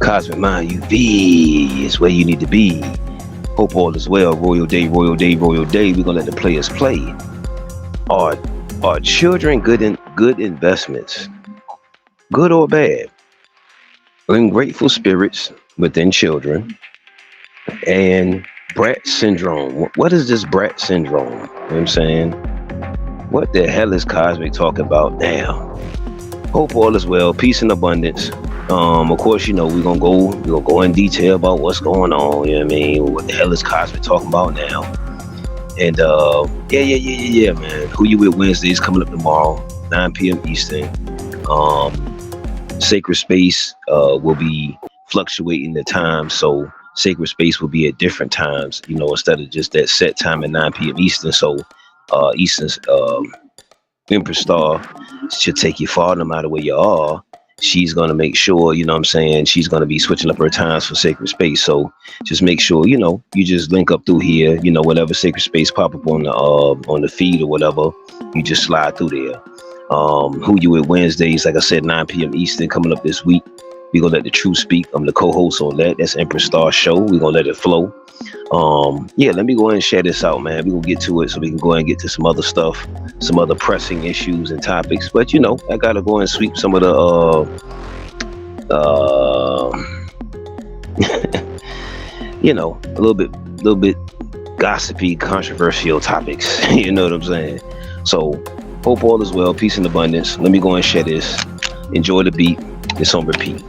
Cosmic Mind UV is where you need to be. Hope all is well. Royal day, royal day, royal day. We're gonna let the players play. Are children good investments? Good or bad? Ungrateful spirits within children and Bratz syndrome. What is this Bratz syndrome? You know what I'm saying? What the hell is Cozmik talking about now? Hope all is well. Peace and abundance. Of course, you know, we're gonna go in detail about what's going on. You know what I mean? What the hell is Cozmik talking about now? And yeah, man. Who You With Wednesdays coming up tomorrow, 9 p.m. Eastern. Sacred Space will be fluctuating the time, so Sacred Space will be at different times, you know, instead of just that set time at 9 p.m. Eastern. So Eastern's Empress Star should take you far no matter where you are. She's going to make sure, you know what I'm saying, she's going to be switching up her times for Sacred Space. So just make sure, you know, you just link up through here, you know, whatever Sacred Space pop up on the feed or whatever, you just slide through there. Who You With Wednesdays, like I said, 9 p.m. Eastern coming up this week. We're gonna let the truth speak. I'm the co-host on that. That's Empress Star Show. We're gonna let it flow. Yeah, let me go ahead and share this out, man. We're gonna get to it so we can go ahead and get to some other stuff, some other pressing issues and topics. But you know, I gotta go and sweep some of the you know, a little bit gossipy, controversial topics. You know what I'm saying? So hope all is well, peace and abundance. Let me go and share this. Enjoy the beat. It's on repeat.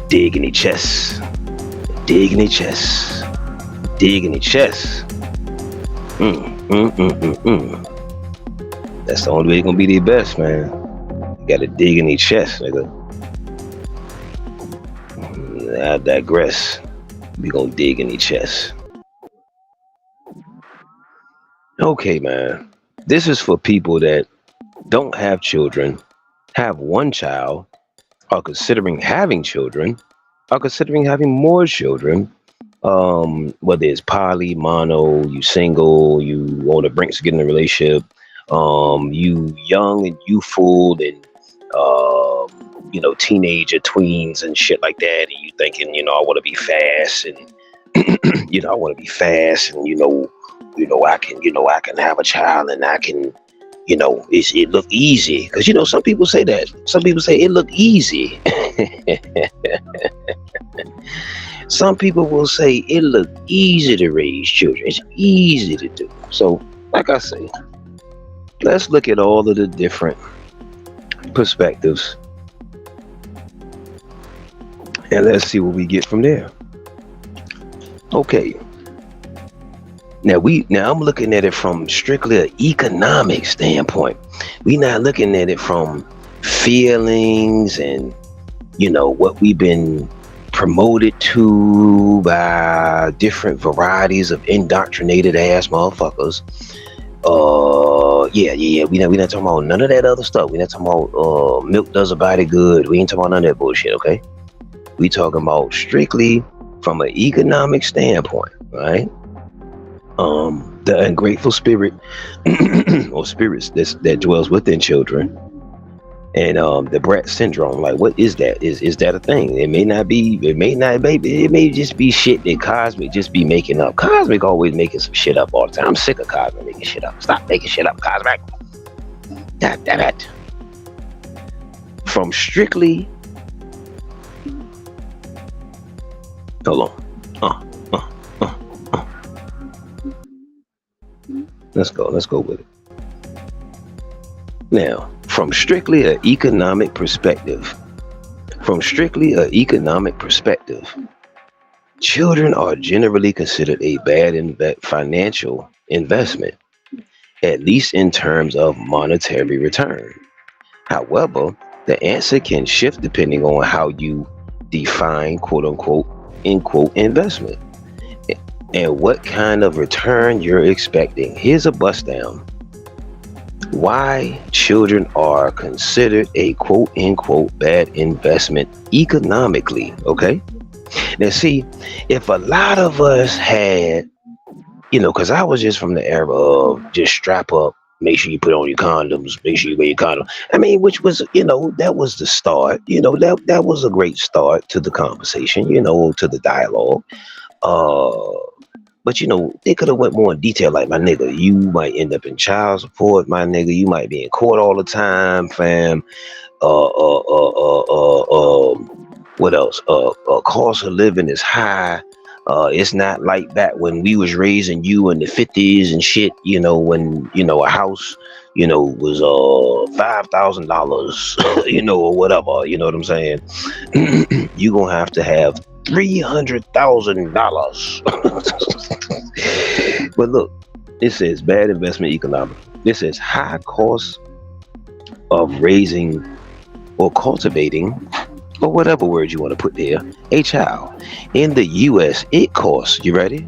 Dig in the chest. Dig in the chest. Dig in the chest. That's the only way you're gonna be the best, man. Gotta dig in their chest, nigga. I digress. We gonna dig in their chest. Okay, man. This is for people that don't have children, have one child, are considering having children, are considering having more children. Whether it's poly, mono, you single, you on the brinks of getting a relationship, you young and youthful and teenager tweens and shit like that, and you thinking, I want to be fast and I want to be fast and I can have a child and I can it look easy because some people say that. Some people say it look easy. Some people will say it look easy to raise children. It's easy to do. So, like I say, let's look at all of the different perspectives and let's see what we get from there. Okay. Now I'm looking at it from strictly an economic standpoint. We're not looking at it from feelings and what we've been promoted to by different varieties of indoctrinated ass motherfuckers. We not talking about none of that other stuff. We not talking about milk does a body good. We ain't talking about none of that bullshit, okay? We talking about strictly from an economic standpoint, right? The ungrateful spirit or spirits that dwells within children, and the Bratz syndrome. Like, what is that? Is that a thing? It may not be. It may just be shit that Cozmik just be making up. Cozmik always making some shit up all the time. I'm sick of Cozmik making shit up. Stop making shit up, Cozmik. God damn it. From strictly, hold on. Let's go with it. Now, from strictly an economic perspective, children are generally considered a bad financial investment, at least in terms of monetary return. However, the answer can shift depending on how you define quote unquote investment and what kind of return you're expecting. Here's a bust down. Why children are considered a quote unquote bad investment economically, okay? Now see, if a lot of us had, because I was just from the era of just strap up, make sure you put on your condoms, make sure you wear your condom. I mean, which was, that was the start, that was a great start to the conversation, to the dialogue. But they could have went more in detail. Like, my nigga, you might end up in child support. My nigga, you might be in court all the time, fam. What else? Cost of living is high. It's not like back when we was raising you in the 50s and shit. When a house, was $5,000, or whatever. You know what I'm saying? You gonna have to have $300,000. But look, it says bad investment economic. This says high cost of raising or cultivating, or whatever word you want to put there, a child. In the U.S., it costs. You ready?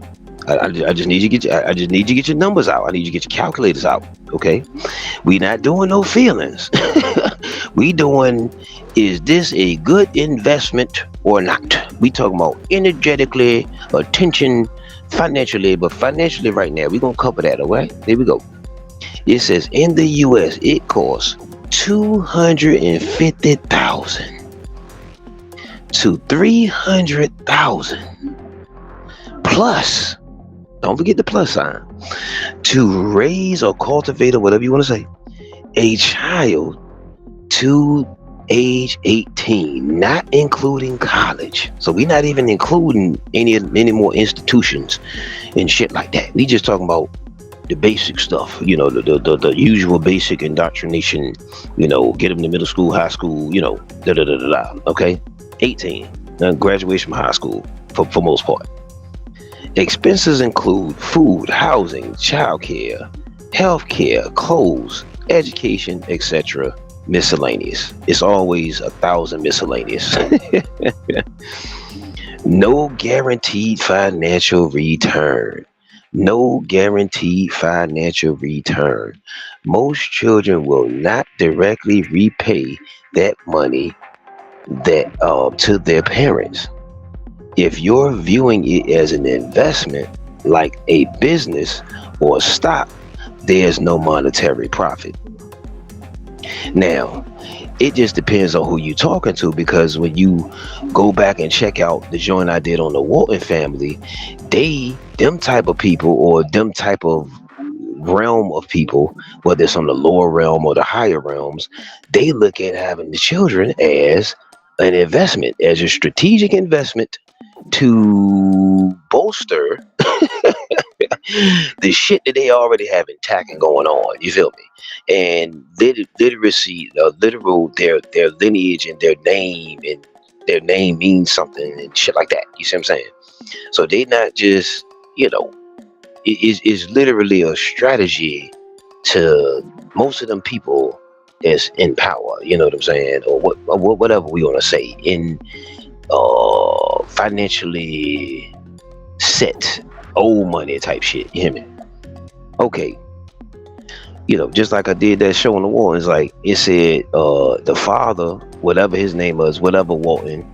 I just need you to get your numbers out. I need you to get your calculators out. Okay? We not doing no feelings. We doing, is this a good investment or not? We talking about energetically, attention, financially, but financially right now, we gonna cover that, okay? Here we go. It says in the US, it costs $250,000 to $300,000 plus, don't forget the plus sign, to raise or cultivate or whatever you want to say, a child to age 18, not including college. So we're not even including any more institutions and shit like that. We just talking about the basic stuff, the usual basic indoctrination, get them to middle school, high school, okay? 18, graduation from high school for most part. Expenses include food, housing, childcare, healthcare, clothes, education, etc. miscellaneous. It's always 1,000 miscellaneous. No guaranteed financial return. No guaranteed financial return. Most children will not directly repay that money that to their parents. If you're viewing it as an investment, like a business or stock, there's no monetary profit. Now, it just depends on who you're talking to, because when you go back and check out the joint I did on the Walton family, them type of people, or them type of realm of people, whether it's on the lower realm or the higher realms, they look at having the children as an investment, as a strategic investment to bolster the shit that they already have intact and going on. You feel me? And literacy, literal, their lineage and their name means something and shit like that. You see what I'm saying? So they not just, it is literally a strategy to most of them people that's in power. You know what I'm saying? Or whatever we want to say, in financially set old money type shit. You hear me? Okay. Just like I did that show on the wall, it's like it said the father, whatever his name was, whatever Walton,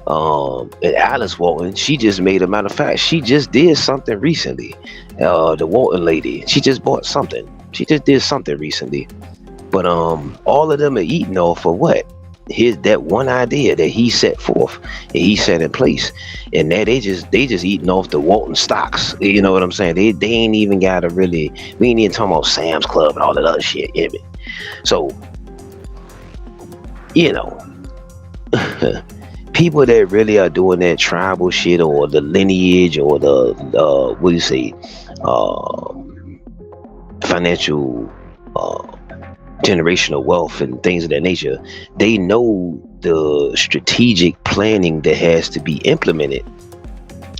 and Alice Walton, she just made, a matter of fact, she just did something recently. The Walton lady, she just bought something. She just did something recently. But all of them are eating off of what? That one idea that he set forth and he set in place, and that they just eating off the Walton stocks. You know what I'm saying? They ain't even gotta really, we ain't even talking about Sam's Club and all that other shit. You know what I mean? So people that really are doing that tribal shit, or the lineage, or the what do you say, financial generational wealth and things of that nature, they know the strategic planning that has to be implemented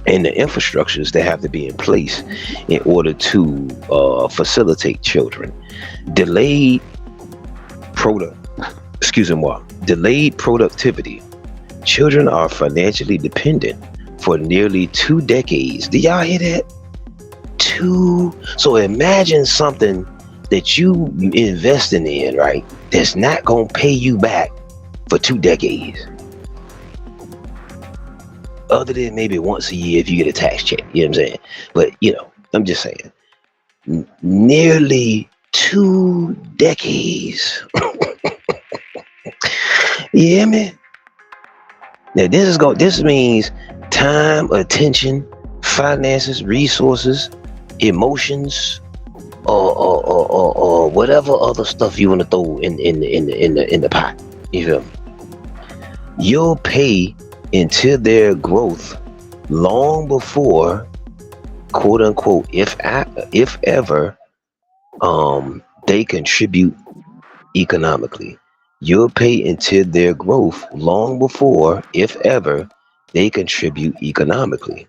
and the infrastructures that have to be in place in order to facilitate children. Delayed productivity. Children are financially dependent for nearly 2 decades. Do y'all hear that? So imagine something that you investing in, right, that's not gonna pay you back for 2 decades, other than maybe once a year if you get a tax check. You know what I'm saying? But I'm just saying, nearly 2 decades. You hear me? Now this means time, attention, finances, resources, emotions, or whatever other stuff you want to throw in the pot. You feel me? You'll pay into their growth long before, quote unquote, if ever, they contribute economically. You'll pay into their growth long before, if ever, they contribute economically.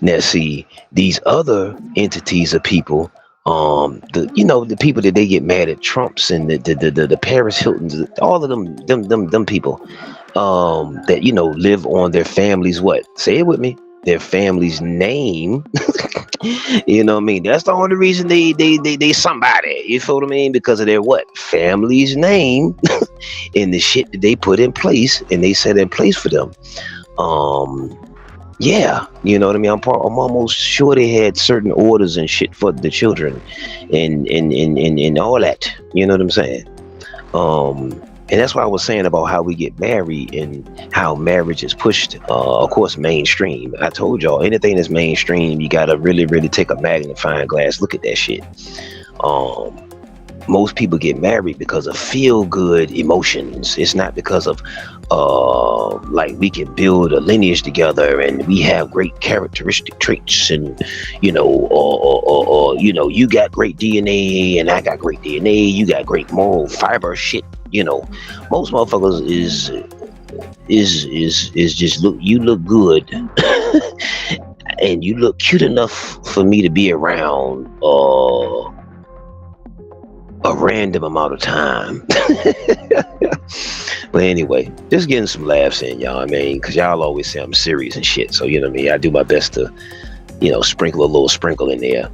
Now, see, these other entities of people, the people that they get mad at, Trumps and the Paris Hiltons, all of them people, that live on their families. What? Say it with me. Their family's name. You know what I mean? That's the only reason they somebody. You feel what I mean? Because of their what? Family's name and the shit that they put in place and they set in place for them. Yeah, you know what I mean? I'm almost sure they had certain orders and shit for the children and all that. You know what I'm saying? And that's why I was saying about how we get married and how marriage is pushed, of course, mainstream. I told y'all, anything that's mainstream, you gotta really, really take a magnifying glass, look at that shit. Most people get married because of feel-good emotions. It's not because of like we can build a lineage together and we have great characteristic traits, and you you got great DNA and I got great DNA, you got great moral fiber shit. Most motherfuckers is just you look good and you look cute enough for me to be around, a random amount of time. But anyway, just getting some laughs in, y'all. I mean, because y'all always say I'm serious and shit. So, you know what I mean? I do my best to, sprinkle a little sprinkle in there.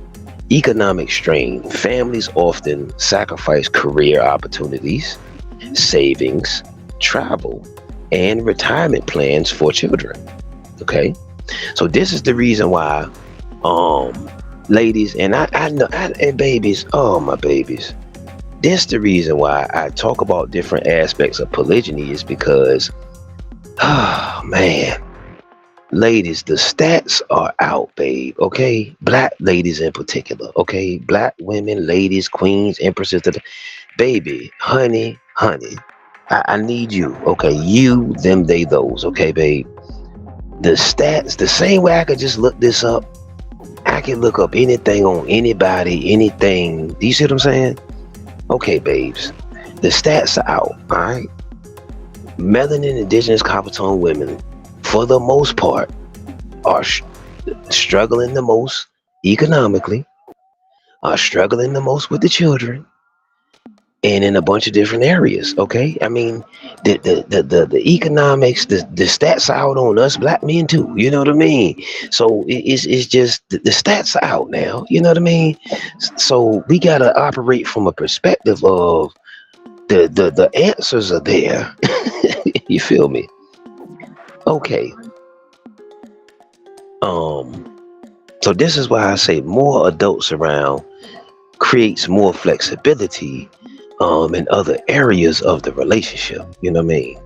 Economic strain. Families often sacrifice career opportunities, savings, travel, and retirement plans for children. Okay? So this is the reason why, ladies, and I know, and babies, oh, my babies. This the reason why I talk about different aspects of polygyny is because, oh, man. Ladies, the stats are out, babe, okay? Black ladies in particular, okay? Black women, ladies, queens, empresses, baby, honey, I need you, okay? You, them, they, those, okay, babe? The stats, the same way I could just look this up, I can look up anything on anybody, anything. Do you see what I'm saying? Okay, babes, the stats are out, all right? Melanin, indigenous, copper tone women, for the most part, are struggling the most economically, are struggling the most with the children, and in a bunch of different areas. Okay, I mean, the economics, the stats are out on us black men too. You know what I mean? So it's just the stats are out now. You know what I mean? So we gotta operate from a perspective of the answers are there. You feel me? Okay. So this is why I say more adults around creates more flexibility in other areas of the relationship. You know what I mean?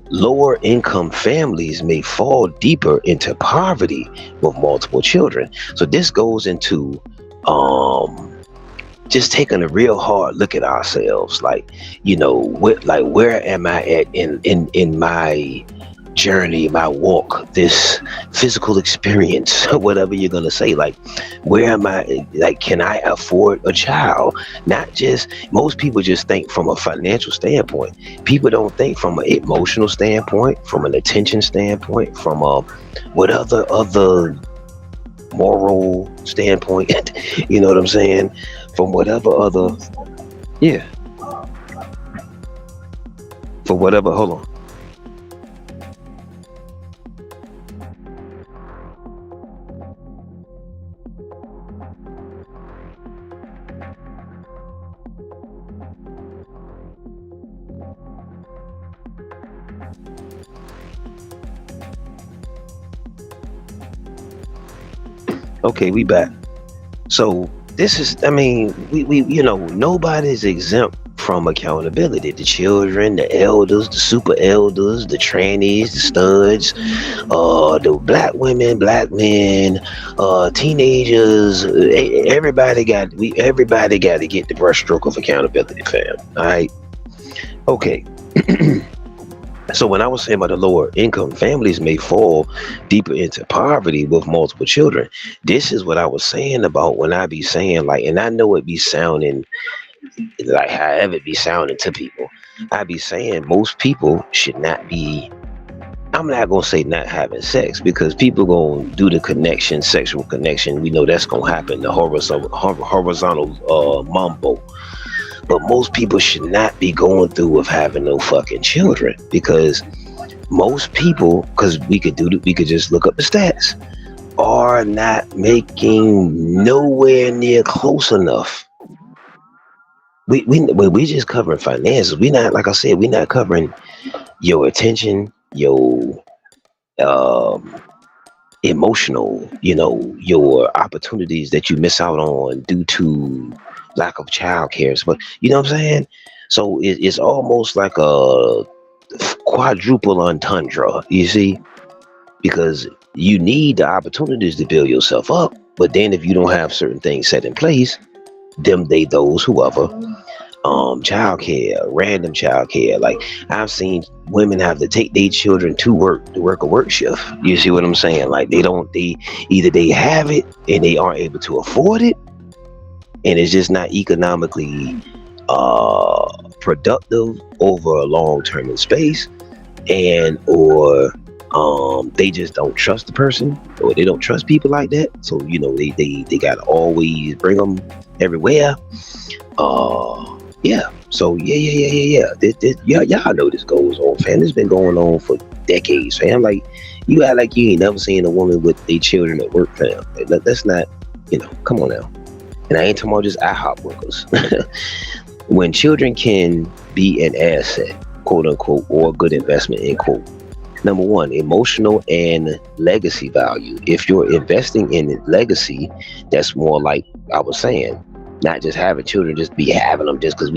Lower income families may fall deeper into poverty with multiple children. So this goes into just taking a real hard look at ourselves, like, where am I at in my journey, my walk, this physical experience, whatever you're gonna say. Like, where am I? Like, can I afford a child? Not just, most people just think from a financial standpoint. People don't think from an emotional standpoint, from an attention standpoint, from what other moral standpoint. You know what I'm saying? From whatever other, yeah. For whatever, hold on. Okay, we back. So this is, I mean, we nobody's exempt from accountability. The children, the elders, the super elders, the trannies, the studs, the black women, black men, teenagers, everybody got to get the brushstroke of accountability, fam. All right. Okay. So when I was saying about the lower income families may fall deeper into poverty with multiple children, this is what I was saying about when I be saying, like, and I know it be sounding like however it be sounding to people. I be saying most people should not be, I'm not gonna say not having sex, because people gonna do the connection, sexual connection. We know that's gonna happen, the horizontal mumbo. But most people should not be going through with having no fucking children, because most people, because we could just look up the stats, are not making nowhere near close enough. We just covering finances. We not, like I said, we not covering your attention, your emotional, your opportunities that you miss out on due to lack of child care. But you know what I'm saying? So it's almost like a quadruple entendre, you see? Because you need the opportunities to build yourself up, but then if you don't have certain things set in place, them, they, those, whoever, child care, random child care. Like, I've seen women have to take their children to work a work shift. You see what I'm saying? Like, they either they have it and they aren't able to afford it, and it's just not economically productive over a long term in space, or they just don't trust the person, or they don't trust people like that. So they gotta always bring them everywhere. Yeah. So yeah. Y'all know this goes on, fam. This been going on for decades, fam. Like, you act like you ain't never seen a woman with their children at work, fam. That's not, come on now. And I ain't talking about just IHOP workers. When children can be an asset, quote unquote, or a good investment, end quote. Number one, emotional and legacy value. If you're investing in legacy, that's more like I was saying, not just having children, just be having them just because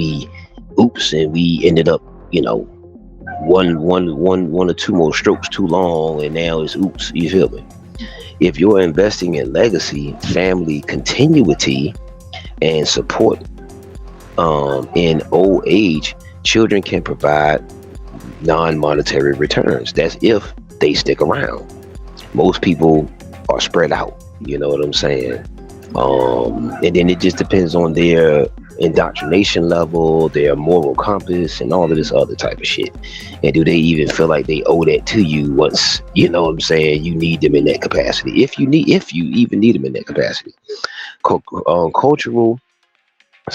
and we ended up, one or two more strokes too long, and now it's oops. You feel me? If you're investing in legacy, family continuity, and support in old age, children can provide non-monetary returns. That's if they stick around. Most people are spread out, you know what I'm saying? And then it just depends on their indoctrination level, their moral compass, and all of this other type of shit. And do they even feel like they owe that to you once, you know what I'm saying, you need them in that capacity? If you even need them in that capacity. Cultural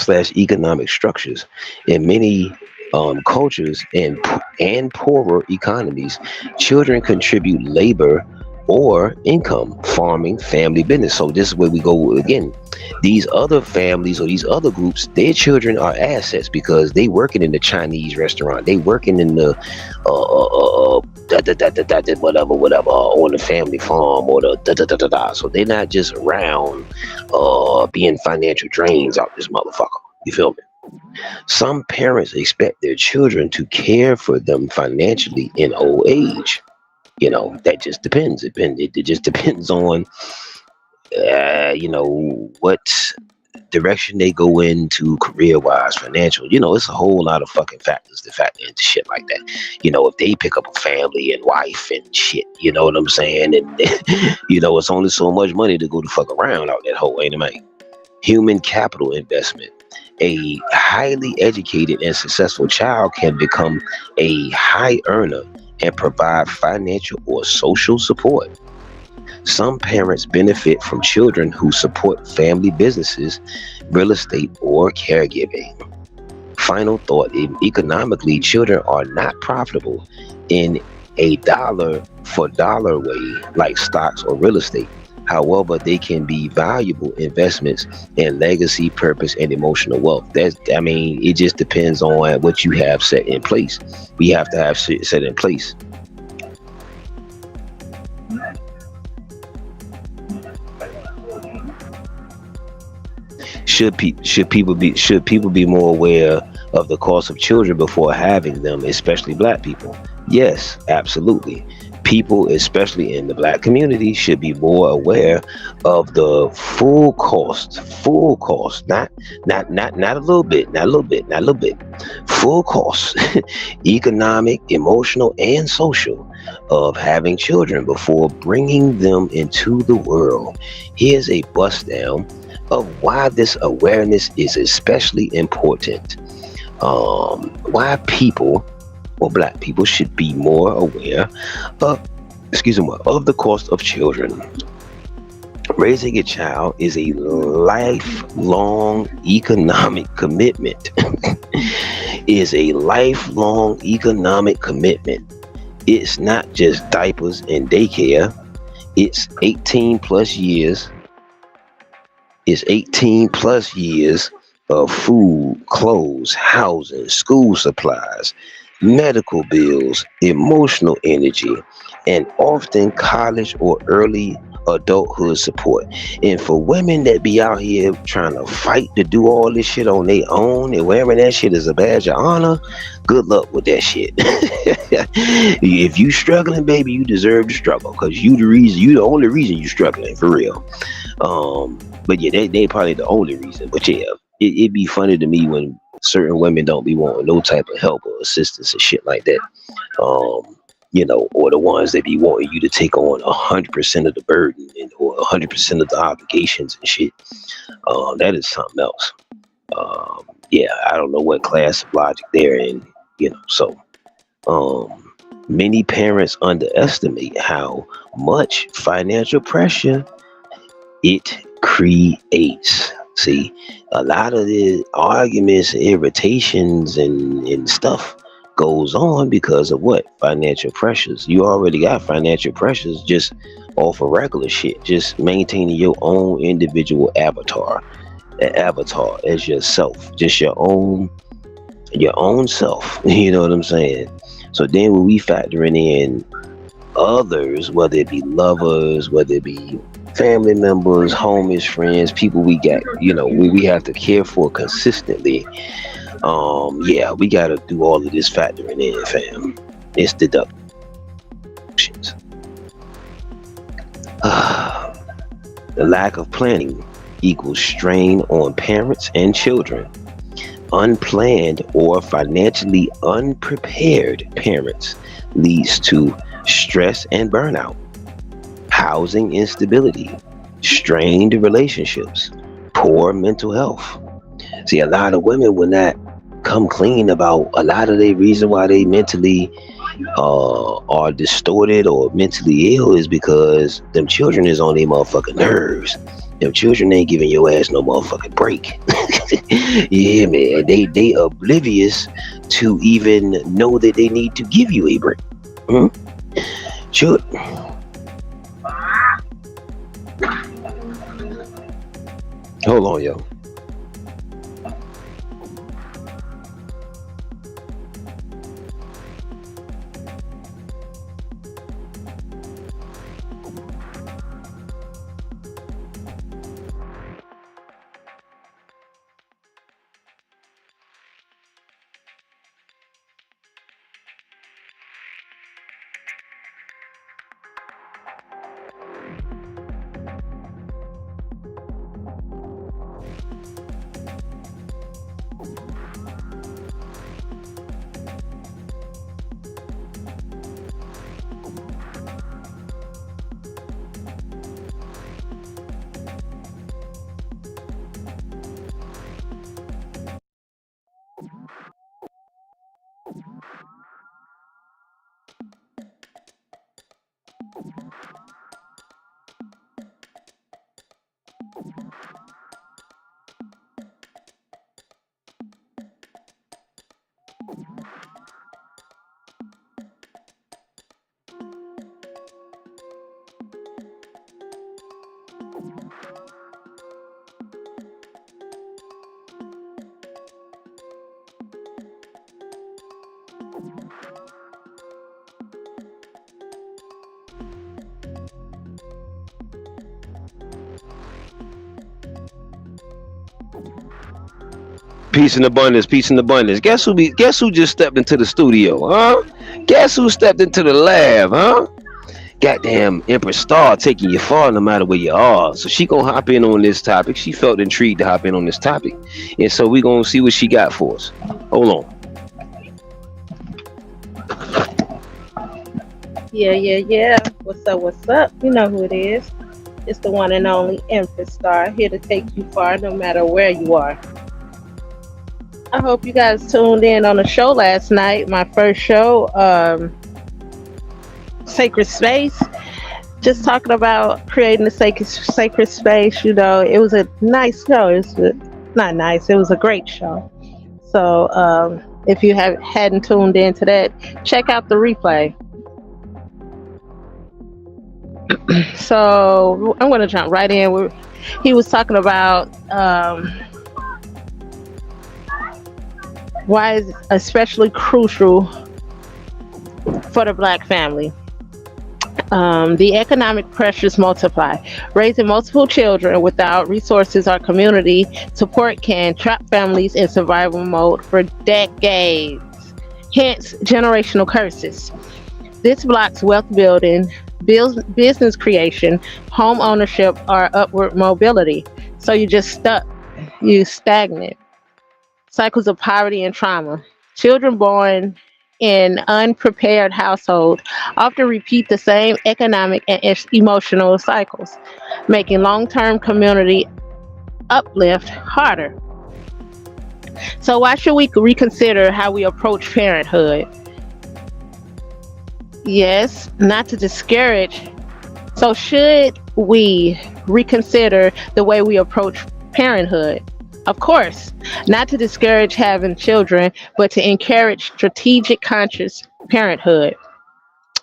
/ economic structures in many cultures and poorer economies, children contribute labor or income, farming, family business. So this is where we go again. These other families or these other groups, their children are assets because they working in the Chinese restaurant, they working in the whatever on the family farm or the. So they're not just around being financial drains out this motherfucker. You feel me? Some parents expect their children to care for them financially in old age. That just depends. It just depends on, what direction they go into career-wise, financial. It's a whole lot of fucking factors that factor into shit like that. If they pick up a family and wife and shit, you know what I'm saying? And, it's only so much money to go the fuck around out that whole, ain't it, man? Human capital investment. A highly educated and successful child can become a high earner and provide financial or social support. Some parents benefit from children who support family businesses, real estate, or caregiving. Final thought, economically, children are not profitable in a dollar for dollar way like stocks or real estate. However, they can be valuable investments in legacy, purpose, and emotional wealth. It just depends on what you have set in place. We have to have set in place. Should people be more aware of the cost of children before having them, especially Black people? Yes, absolutely. People, especially in the Black community, should be more aware of the full cost, not a little bit, full cost, economic, emotional, and social of having children before bringing them into the world. Here's a bust down of why this awareness is especially important. Why people or Black people should be more aware of the cost of children. Raising a child is a lifelong economic commitment. It's not just diapers and daycare. It's 18 plus years. It's 18 plus years of food, clothes, housing, school supplies, medical bills, emotional energy, and often college or early adulthood support. And for women that be out here trying to fight to do all this shit on their own and wearing that shit as a badge of honor, good luck with that shit. If you struggling, baby, you deserve to struggle because you the only reason you struggling, for real. But yeah, they probably the only reason. But yeah, it'd be funny to me when certain women don't be wanting no type of help or assistance and shit like that. Or the ones that be wanting you to take on 100% of the burden or 100% of the obligations and shit. That is something else. I don't know what class of logic they're in, so many parents underestimate how much financial pressure it creates. See, a lot of the arguments, irritations, and stuff goes on because of what? Financial pressures. You already got financial pressures just off of regular shit. Just maintaining your own individual avatar. An avatar as yourself. Just your own self. You know what I'm saying? So then when we factoring in others, whether it be lovers, whether it be family members, homies, friends, people we got, we have to care for consistently. Yeah, we gotta do all of this factoring in, fam. It's deductions. The lack of planning equals strain on parents and children. Unplanned or financially unprepared parents leads to stress and burnout, housing instability, strained relationships, poor mental health. See, a lot of women will not come clean about a lot of the reason why they mentally are distorted or mentally ill is because them children is on their motherfucking nerves. Them children ain't giving your ass no motherfucking break. Yeah, man, they oblivious to even know that they need to give you a break. Should. Hold on, yo. Peace and abundance, peace and abundance. Guess who just stepped into the studio, huh? Guess who stepped into the lab, huh? Goddamn Empress Star taking you far no matter where you are. So she gonna hop in on this topic. She felt intrigued to hop in on this topic. And so we gonna see what she got for us. Hold on. Yeah. What's up, what's up? You know who it is. It's the one and only Empress Star, here to take you far no matter where you are. I hope you guys tuned in on the show last night, my first show, Sacred Space. Just talking about creating a sacred space. You know, it was a nice show. It was a great show. So if you hadn't tuned into that, check out the replay. So I'm going to jump right in. He was talking about why is especially crucial for the Black family. The economic pressures multiply. Raising multiple children without resources or community support can trap families in survival mode for decades. Hence, generational curses. This blocks wealth building, business creation, home ownership, or upward mobility. So you just stuck. You stagnant. Cycles of poverty and trauma. Children born in unprepared households often repeat the same economic and emotional cycles, making long-term community uplift harder. So why should we reconsider how we approach parenthood? Yes, not to discourage. So should we reconsider the way we approach parenthood. Of course, not to discourage having children, but to encourage strategic, conscious parenthood.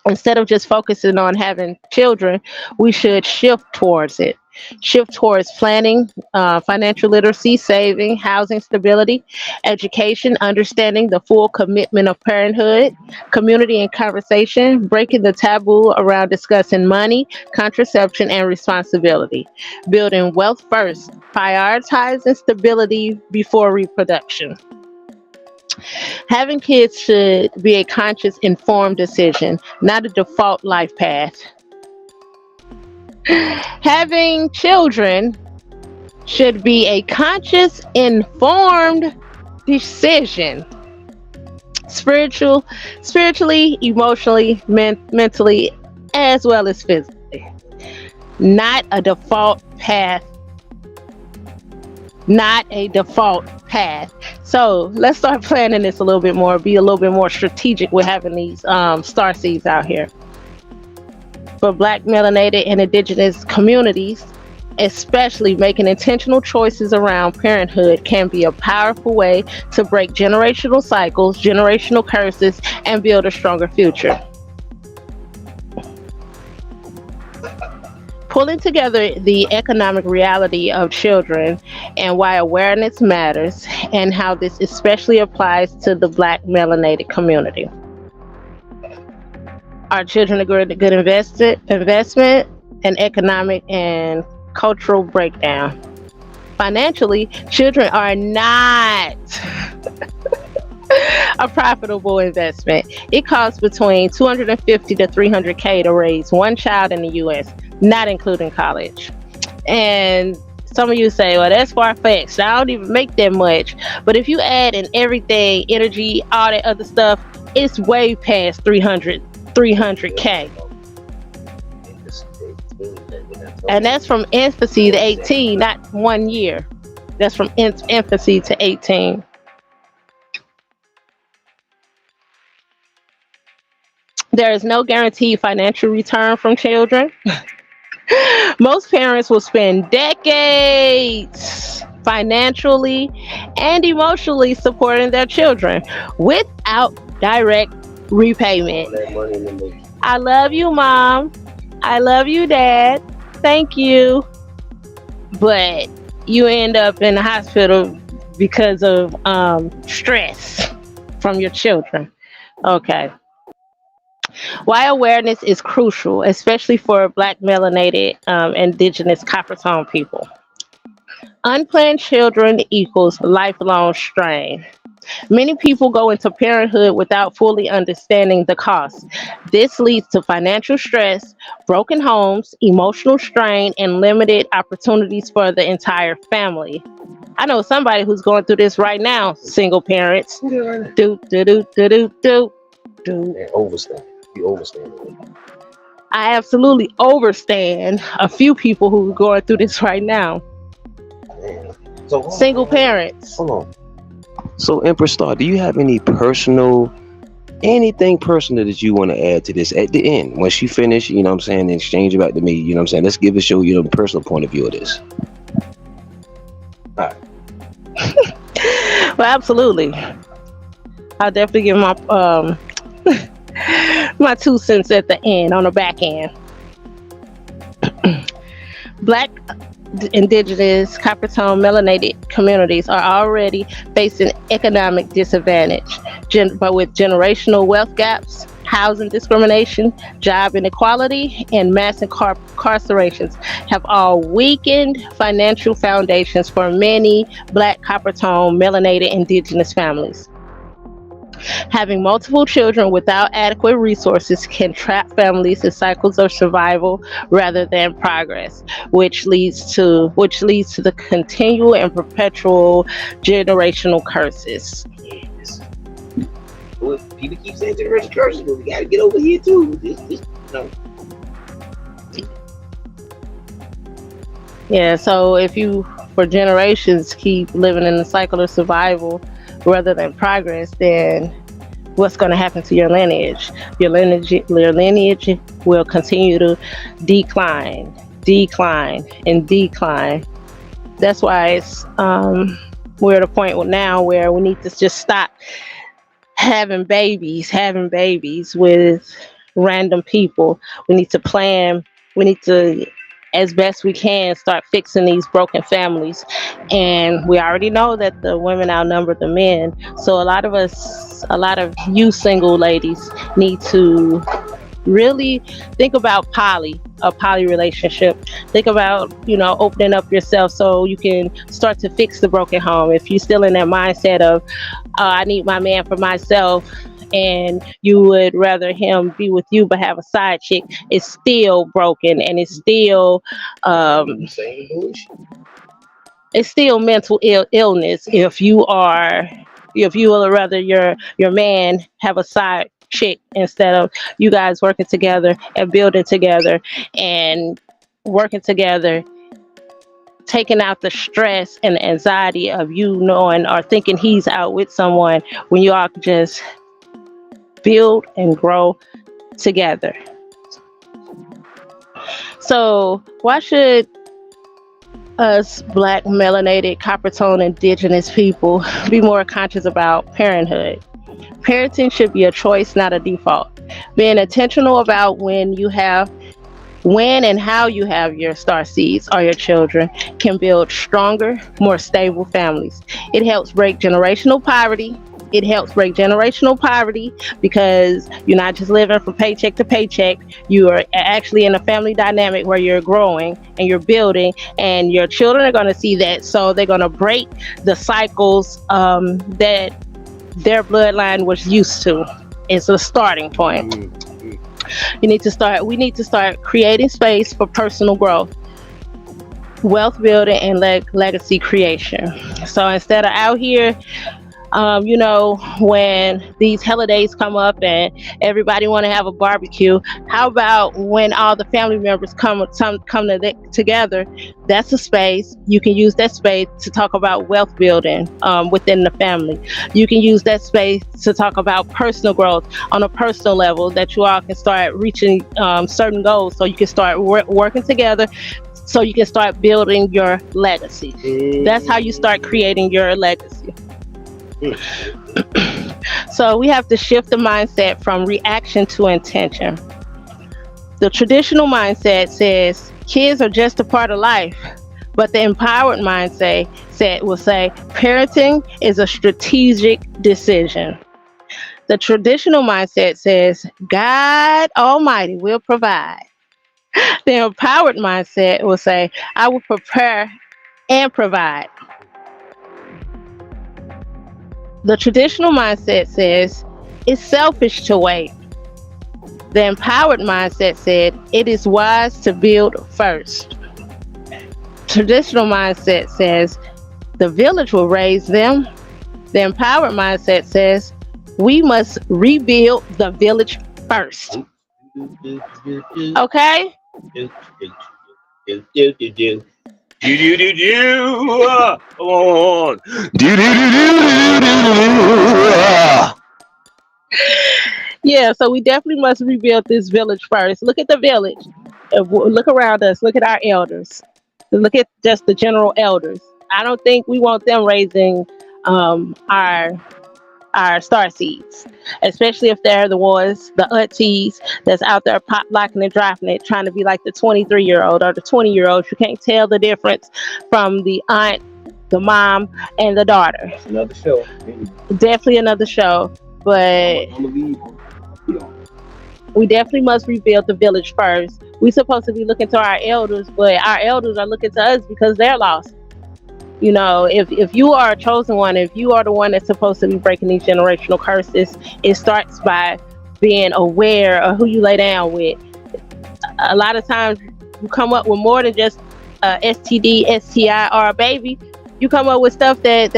Instead of just focusing on having children, we should shift towards it. Shift towards planning, financial literacy, saving, housing stability, education, understanding the full commitment of parenthood, community and conversation, breaking the taboo around discussing money, contraception, and responsibility, building wealth first, prioritizing stability before reproduction. Having kids should be a conscious, informed decision, not a default life path. Having children should be a conscious, informed decision. Spiritually, emotionally, mentally, as well as physically. Not a default path. Not a default path. So let's start planning this a little bit more, be a little bit more strategic with having these star seeds out here. For Black, melanated, and indigenous communities, especially, making intentional choices around parenthood can be a powerful way to break generational cycles, generational curses, and build a stronger future. Pulling together the economic reality of children and why awareness matters, and how this especially applies to the Black melanated community. Are children a good investment, an economic and cultural breakdown? Financially, children are not a profitable investment. It costs between 250 to 300K to raise one child in the US, not including college. And some of you say, well, that's far-fetched. I don't even make that much. But if you add in everything, energy, all that other stuff, it's way past 300K. And that's from infancy to 18, not 1 year. That's from infancy to 18. There is no guaranteed financial return from children. Most parents will spend decades financially and emotionally supporting their children without direct repayment. I love you, Mom. I love you, Dad. Thank you. But you end up in the hospital because of stress from your children. Okay. Why awareness is crucial, especially for Black, melanated, indigenous, copper tone people. Unplanned children equals lifelong strain. Many people go into parenthood without fully understanding the cost. This leads to financial stress, broken homes, emotional strain, and limited opportunities for the entire family. I know somebody who's going through this right now, single parents. Do. Overstand. You overstand. I absolutely overstand a few people who are going through this right now. So Single parents. Hold on. So Empress Star, do you have anything personal that you want to add to this at the end? Once you finish, you know what I'm saying, exchange it back to me, you know what I'm saying? Let's give a show, the personal point of view of this. All right. Well, absolutely. I'll definitely give my my 2 cents at the end, on the back end. Black, indigenous, copper tone, melanated communities are already facing economic disadvantage, but with generational wealth gaps, housing discrimination, job inequality, and mass incarcerations have all weakened financial foundations for many Black, copper tone, melanated, indigenous families. Having multiple children without adequate resources can trap families in cycles of survival rather than progress, which leads to the continual and perpetual generational curses. People keep saying generational curses, but we gotta get over here too. Yeah, so if you, for generations, keep living in the cycle of survival rather than progress, then what's going to happen to your lineage? Your lineage will continue to decline, and decline. That's why we're at a point now where we need to just stop having babies with random people. We need to plan. We need to, as best we can, start fixing these broken families. And we already know that the women outnumber the men. So a lot of you single ladies need to really think about a poly relationship. Think about, opening up yourself so you can start to fix the broken home. If you're still in that mindset of, I need my man for myself, and you would rather him be with you but have a side chick, it's still broken, and um, it's still mental illness. If you would rather your man have a side chick instead of you guys working together and building together and working together, taking out the stress and the anxiety of you knowing or thinking he's out with someone, when you all can just build and grow together. So why should us Black, melanated, copper tone, indigenous people be more conscious about parenthood? Parenting should be a choice, not a default. Being intentional about when and how you have your star seeds or your children can build stronger, more stable families. It helps break generational poverty. Because you're not just living from paycheck to paycheck. You are actually in a family dynamic where you're growing and you're building, and your children are going to see that. So they're going to break the cycles that their bloodline was used to. It's a starting point. We need to start creating space for personal growth, wealth building, and legacy creation. So instead of out here, when these holidays come up and everybody want to have a barbecue, how about when all the family members come together? That's a space. You can use that space to talk about wealth building within the family. You can use that space to talk about personal growth on a personal level, that you all can start reaching certain goals, so you can start working together, so you can start building your legacy. That's how you start creating your legacy. So we have to shift the mindset from reaction to intention. The traditional mindset says kids are just a part of life, but the empowered mindset will say parenting is a strategic decision. The traditional mindset says God Almighty will provide. The empowered mindset will say I will prepare and provide. The traditional mindset says it's selfish to wait. The empowered mindset said it is wise to build first. Traditional mindset says the village will raise them. The empowered mindset says we must rebuild the village first. Okay? Yeah, so we definitely must rebuild this village first. Look at the village. Look around us. Look at our elders. Look at just the general elders. I don't think we want them raising our star seeds, especially if they're the aunties that's out there pop locking and dropping it, trying to be like the 23-year-old or the 20-year-old. You can't tell the difference from the aunt, the mom, and the daughter. Another show. Definitely another show, but we definitely must rebuild the village first. We're supposed to be looking to our elders, but our elders are looking to us because they're lost. If you are a chosen one, if you are the one that's supposed to be breaking these generational curses, it starts by being aware of who you lay down with. A lot of times you come up with more than just STD, STI, or a baby. You come up with stuff that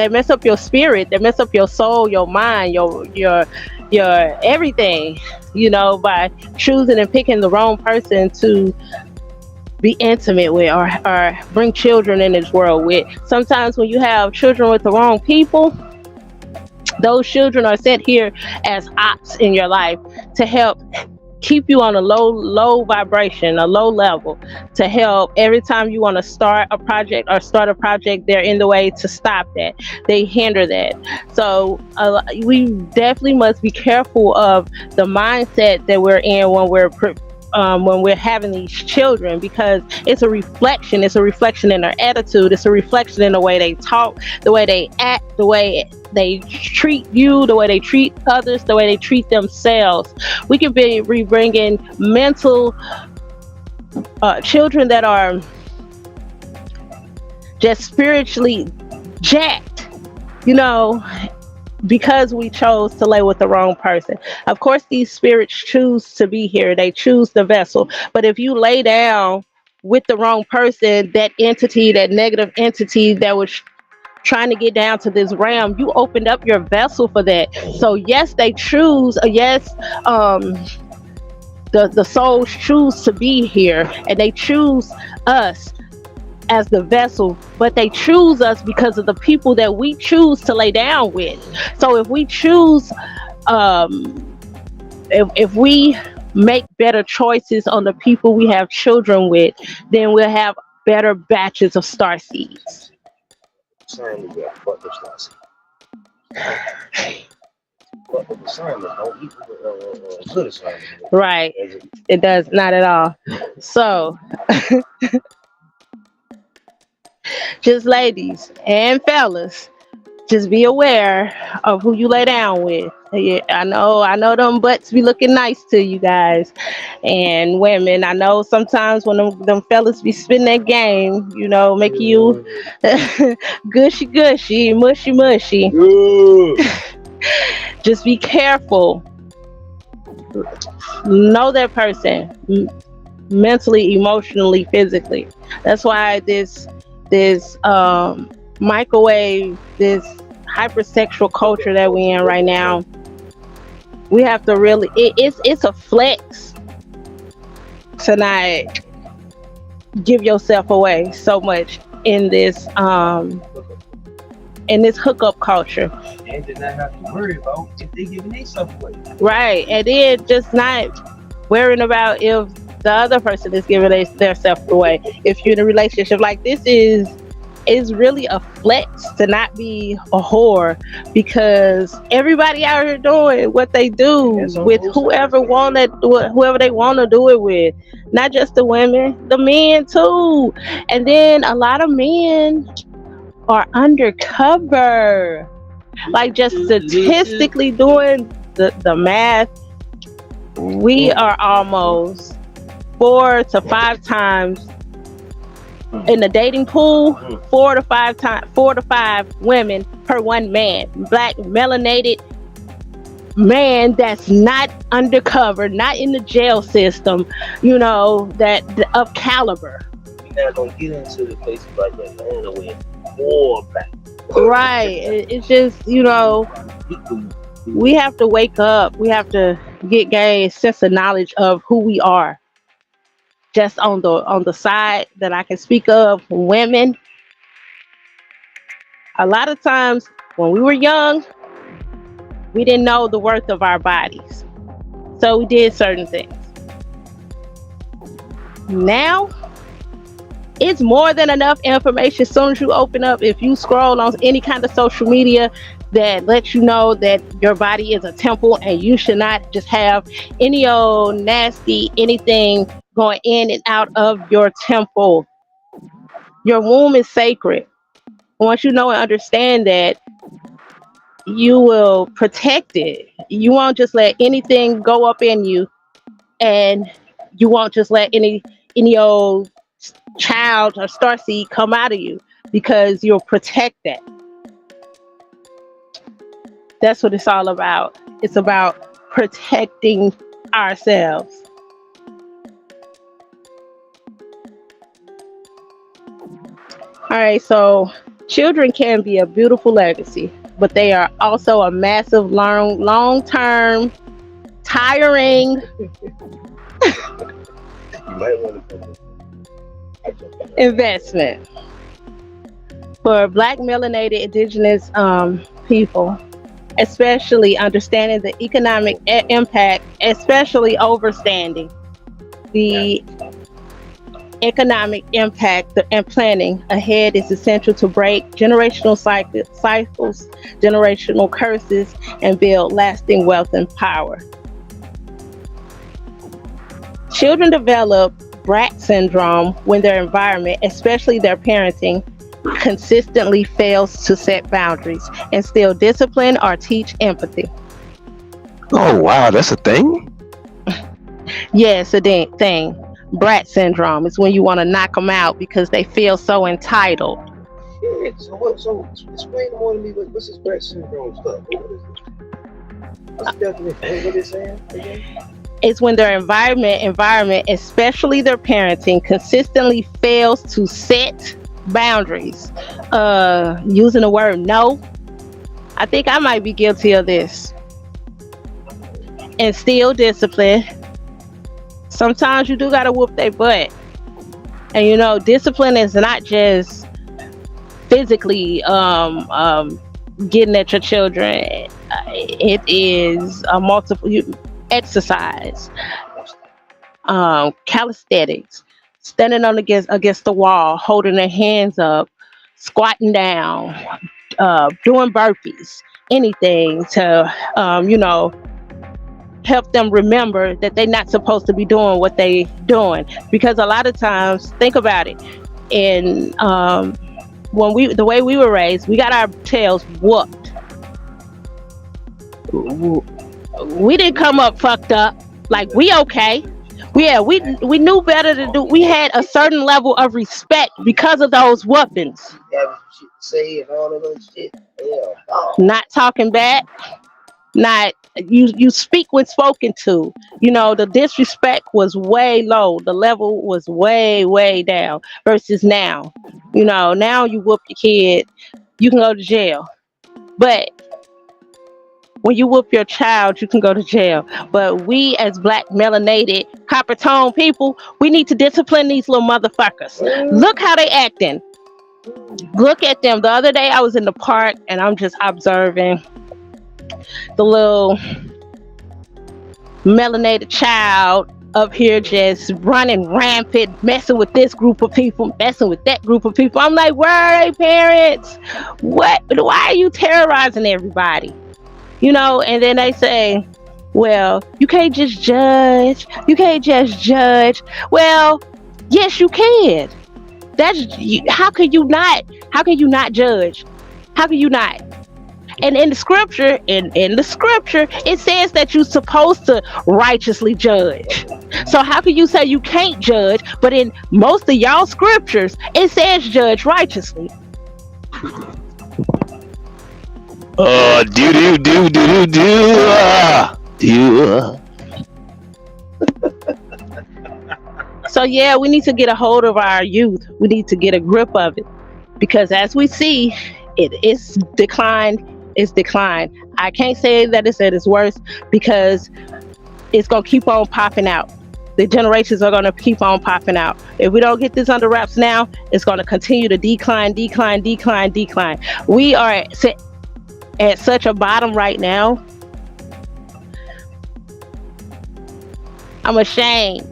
mess up your spirit, that mess up your soul, your mind, your everything, by choosing and picking the wrong person to be intimate with or bring children in this world with. Sometimes when you have children with the wrong people, those children are sent here as ops in your life to help keep you on a low vibration, a low level, to help every time you want to start a project or start a project, they're in the way to stop that. They hinder that. So we definitely must be careful of the mindset that we're in when we're having these children, because it's a reflection. It's a reflection in their attitude. It's a reflection in the way they talk, the way they act, the way they treat you, the way they treat others, the way they treat themselves. We could be bringing mental children that are just spiritually jacked, you know, because we chose to lay with the wrong person. Of course, these spirits choose to be here. They choose the vessel. But if you lay down with the wrong person, that entity, that negative entity that was trying to get down to this realm, you opened up your vessel for that. So yes, they choose. Yes, the souls choose to be here, and they choose us as the vessel, but they choose us because of the people that we choose to lay down with. So if we choose, if we make better choices on the people we have children with, then we'll have better batches of star seeds. Sign is that fuck the star seed. But the assignment don't equal the good assignment. Right. It does not at all. So just ladies and fellas, just be aware of who you lay down with. Yeah, I know them butts be looking nice to you guys. And women, I know sometimes when them fellas be spinning that game, you know, make you gushy gushy, mushy mushy. Just be careful. Know that person mentally, emotionally, physically. That's why this microwave, this hypersexual culture that we're in right now, we have to really, it's a flex to not give yourself away so much in this hookup culture. And then not have to worry about if they giving themselves away. Right. And then just not worrying about if the other person is giving their self away. If you're in a relationship, like this is really a flex to not be a whore, because everybody out here doing what they do with whoever they want to do it with. Not just the women, the men too. And then a lot of men are undercover, like just statistically doing the math. We are almost 4 to 5 times in the dating pool, 4 to 5 women per one man. Black melanated man that's not undercover, not in the jail system, you know, that of caliber. We're not gonna get into the places like Atlanta with more black. Right. It's just, you know, we have to wake up. We have to gain a sense of knowledge of who we are. Just on the side that I can speak of, women, a lot of times when we were young, we didn't know the worth of our bodies, so we did certain things. Now it's more than enough information. As soon as you open up, if you scroll on any kind of social media that lets you know that your body is a temple and you should not just have any old nasty anything going in and out of your temple. Your womb is sacred. Once you know and understand that, you will protect it. You won't just let anything go up in you, and you won't just let any old child or starseed come out of you, because you'll protect that. That's what it's all about. It's about protecting ourselves. All right, so children can be a beautiful legacy, but they are also a massive, long-term, tiring investment. For Black melanated indigenous people, especially understanding the economic impact, especially overstanding the economic impact and planning ahead is essential to break generational cycles, generational curses, and build lasting wealth and power. Children develop Bratz syndrome when their environment, especially their parenting, consistently fails to set boundaries, instill discipline, or teach empathy. Oh wow, that's a thing. Yes, a thing. Brat syndrome is when you want to knock them out because they feel so entitled. Yeah, so what? So explain more to me. What's this Brett syndrome stuff? What is it? What's the definition? What is it saying again? It's when their environment, especially their parenting, consistently fails to set boundaries. Using the word no, I think I might be guilty of this. Instill discipline. Sometimes you do gotta whoop their butt, and discipline is not just physically getting at your children. It is a multiple exercise, calisthenics, standing on against the wall, holding their hands up, squatting down, doing burpees, anything to help them remember that they're not supposed to be doing what they doing. Because a lot of times, think about it, and the way we were raised, we got our tails whooped. We didn't come up fucked up. Like, we okay. We knew better to do. We had a certain level of respect because of those whoopings. Having some shit to say and all of those shit. Yeah. Oh. Not talking back. Not you speak when spoken to. The disrespect was way low. The level was way down versus now. Now you whoop your kid, you can go to jail. But when you whoop your child, you can go to jail. But we, as black melanated copper tone people, we need to discipline these little motherfuckers. Look how they acting. Look at them. The other day I was in the park and I'm just observing the little melanated child up here just running rampant, messing with this group of people, messing with that group of people. I'm like, where are they parents? Why are you terrorizing everybody? And then they say, well, you can't just judge. Well, yes, you can. How can you not judge? How can you not? And in the scripture, it says that you're supposed to righteously judge. So how can you say you can't judge, but in most of y'all scriptures, it says judge righteously? So yeah, we need to get a hold of our youth. We need to get a grip of it, because as we see, it's declined. It's declined. I can't say that it's at its worst, because it's gonna keep on popping out. The generations are gonna keep on popping out. If we don't get this under wraps now, it's gonna continue to decline. We are at such a bottom right now. I'm ashamed.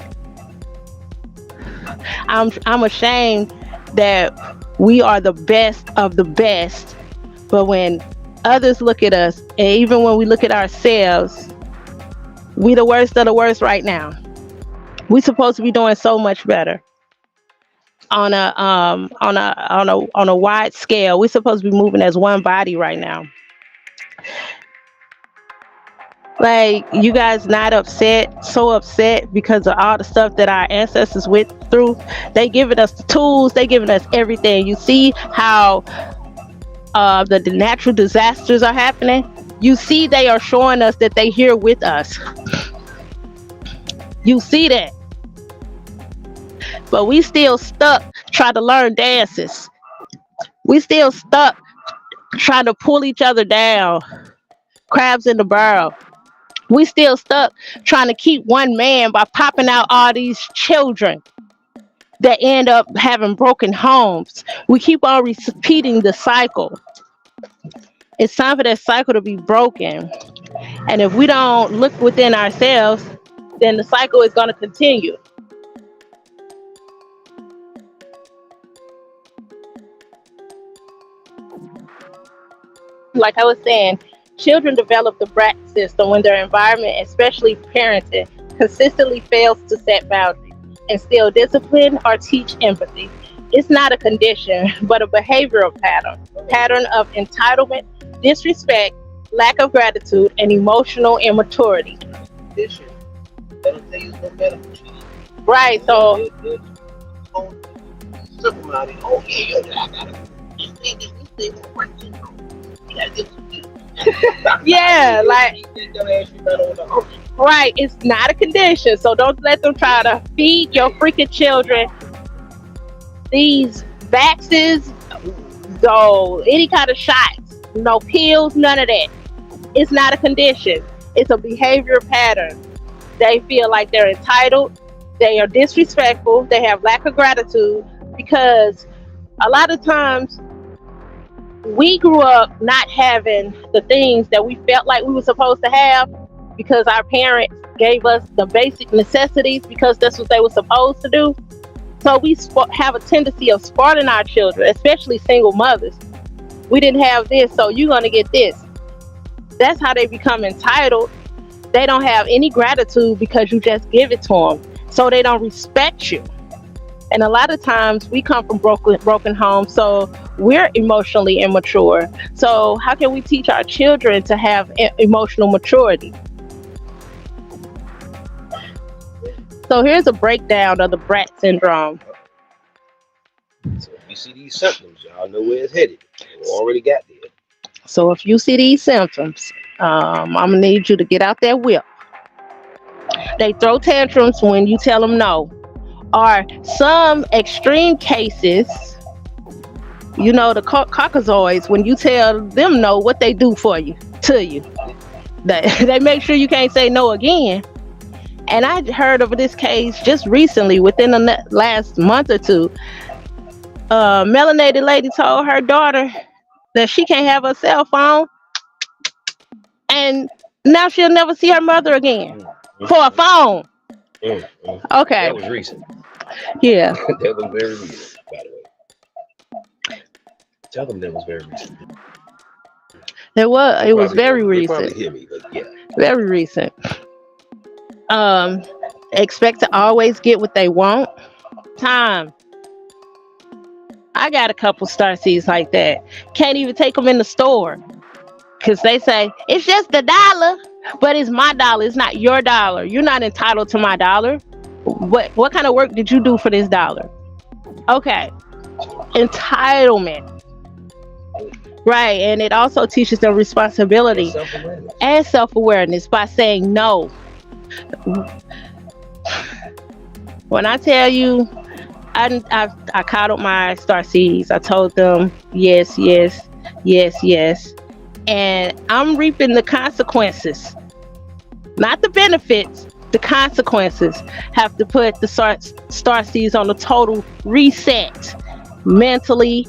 I'm ashamed that we are the best of the best, but when others look at us, and even when we look at ourselves, we the worst of the worst right now. We supposed to be doing so much better on a wide scale. We're supposed to be moving as one body right now. Like, you guys not so upset because of all the stuff that our ancestors went through? They giving us the tools, they giving us everything. You see how the natural disasters are happening? You see they are showing us that they here with us. You see that. But we still stuck trying to learn dances. We still stuck trying to pull each other down. Crabs in the barrel. We still stuck trying to keep one man by popping out all these children that end up having broken homes. We keep on repeating the cycle. It's time for that cycle to be broken. And if we don't look within ourselves, then the cycle is going to continue. Like I was saying, children develop the Bratz system when their environment, especially parenting, consistently fails to set boundaries, instill discipline, or teach empathy. It's not a condition, but a behavioral pattern of entitlement, disrespect, lack of gratitude, and emotional immaturity. Condition. That'll tell you no better. Right. So Simple minded. Oh yeah, I gotta. This thing won't work. You gotta get some. yeah, like Don't ask you about all the. right. It's not a condition. So don't let them try to feed your freaking children these vaccines, so any kind of shots, no pills, none of that. It's not a condition. It's a behavior pattern. They feel like they're entitled. They are disrespectful. They have lack of gratitude because a lot of times we grew up not having the things that we felt like we were supposed to have because our parents gave us the basic necessities because that's what they were supposed to do. So we have a tendency of spoiling our children, especially single mothers. We didn't have this, so you're going to get this. That's how they become entitled. They don't have any gratitude because you just give it to them. So they don't respect you. And a lot of times we come from broken homes, so we're emotionally immature. So how can we teach our children to have emotional maturity? So here's a breakdown of the Bratz syndrome. So if you see these symptoms, y'all know where it's headed. We already got there. So if you see these symptoms, I'm gonna need you to get out that whip. They throw tantrums when you tell them no. Or some extreme cases, you know, the Caucasoids, when you tell them no, what they do for you, to you. They make sure you can't say no again. And I heard of this case just recently, within the last month or two. A melanated lady told her daughter that she can't have her cell phone, and now she'll never see her mother again for a phone. Okay. That was recent. Yeah. That was very recent, by the way. Tell them that was very recent. It was very They probably recent. hear me, but yeah. Very recent. Expect to always get what they want. Time. I got a couple star seeds like that. Can't even take them in the store because they say it's just $1, but it's my dollar. It's not your dollar. You're not entitled to my dollar. What kind of work did you do for this dollar? Okay, entitlement. Right, and it also teaches them responsibility and self-awareness by saying no. When I tell you, I coddled my star seeds. I told them yes, yes, yes, yes, and I'm reaping the consequences, not the benefits. The consequences. Have to put the star seeds on a total reset, mentally,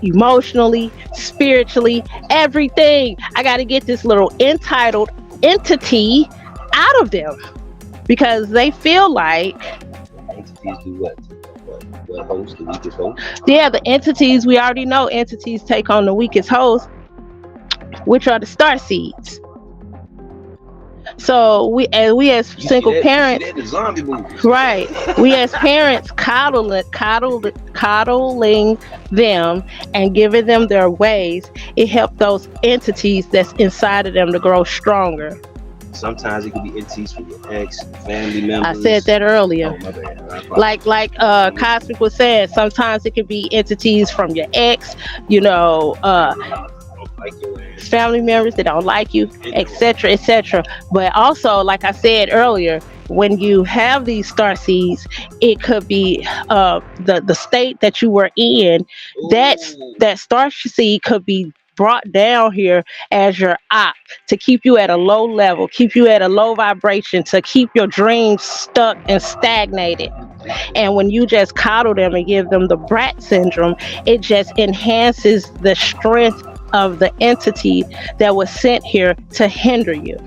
emotionally, spiritually, everything. I got to get this little entitled entity out of them because they feel like entities do what? What host? The weakest host? Yeah, the entities, we already know entities take on the weakest host, which are the star seeds. So we as single parents, the zombie movies. right? We as parents coddling them and giving them their ways. It helps those entities that's inside of them to grow stronger. Sometimes it can be entities from your ex, family members. I said that earlier. Oh, my bad. Like Cozmik was saying, sometimes it can be entities from your ex, you know, like your ass. family members that don't like you, etc., etc. But also, like I said earlier, when you have these star seeds, it could be the state that you were in. Ooh. That star seed could be brought down here as your op to keep you at a low level, keep you at a low vibration, to keep your dreams stuck and stagnated. And when you just coddle them and give them the Bratz syndrome, it just enhances the strength of the entity that was sent here to hinder you.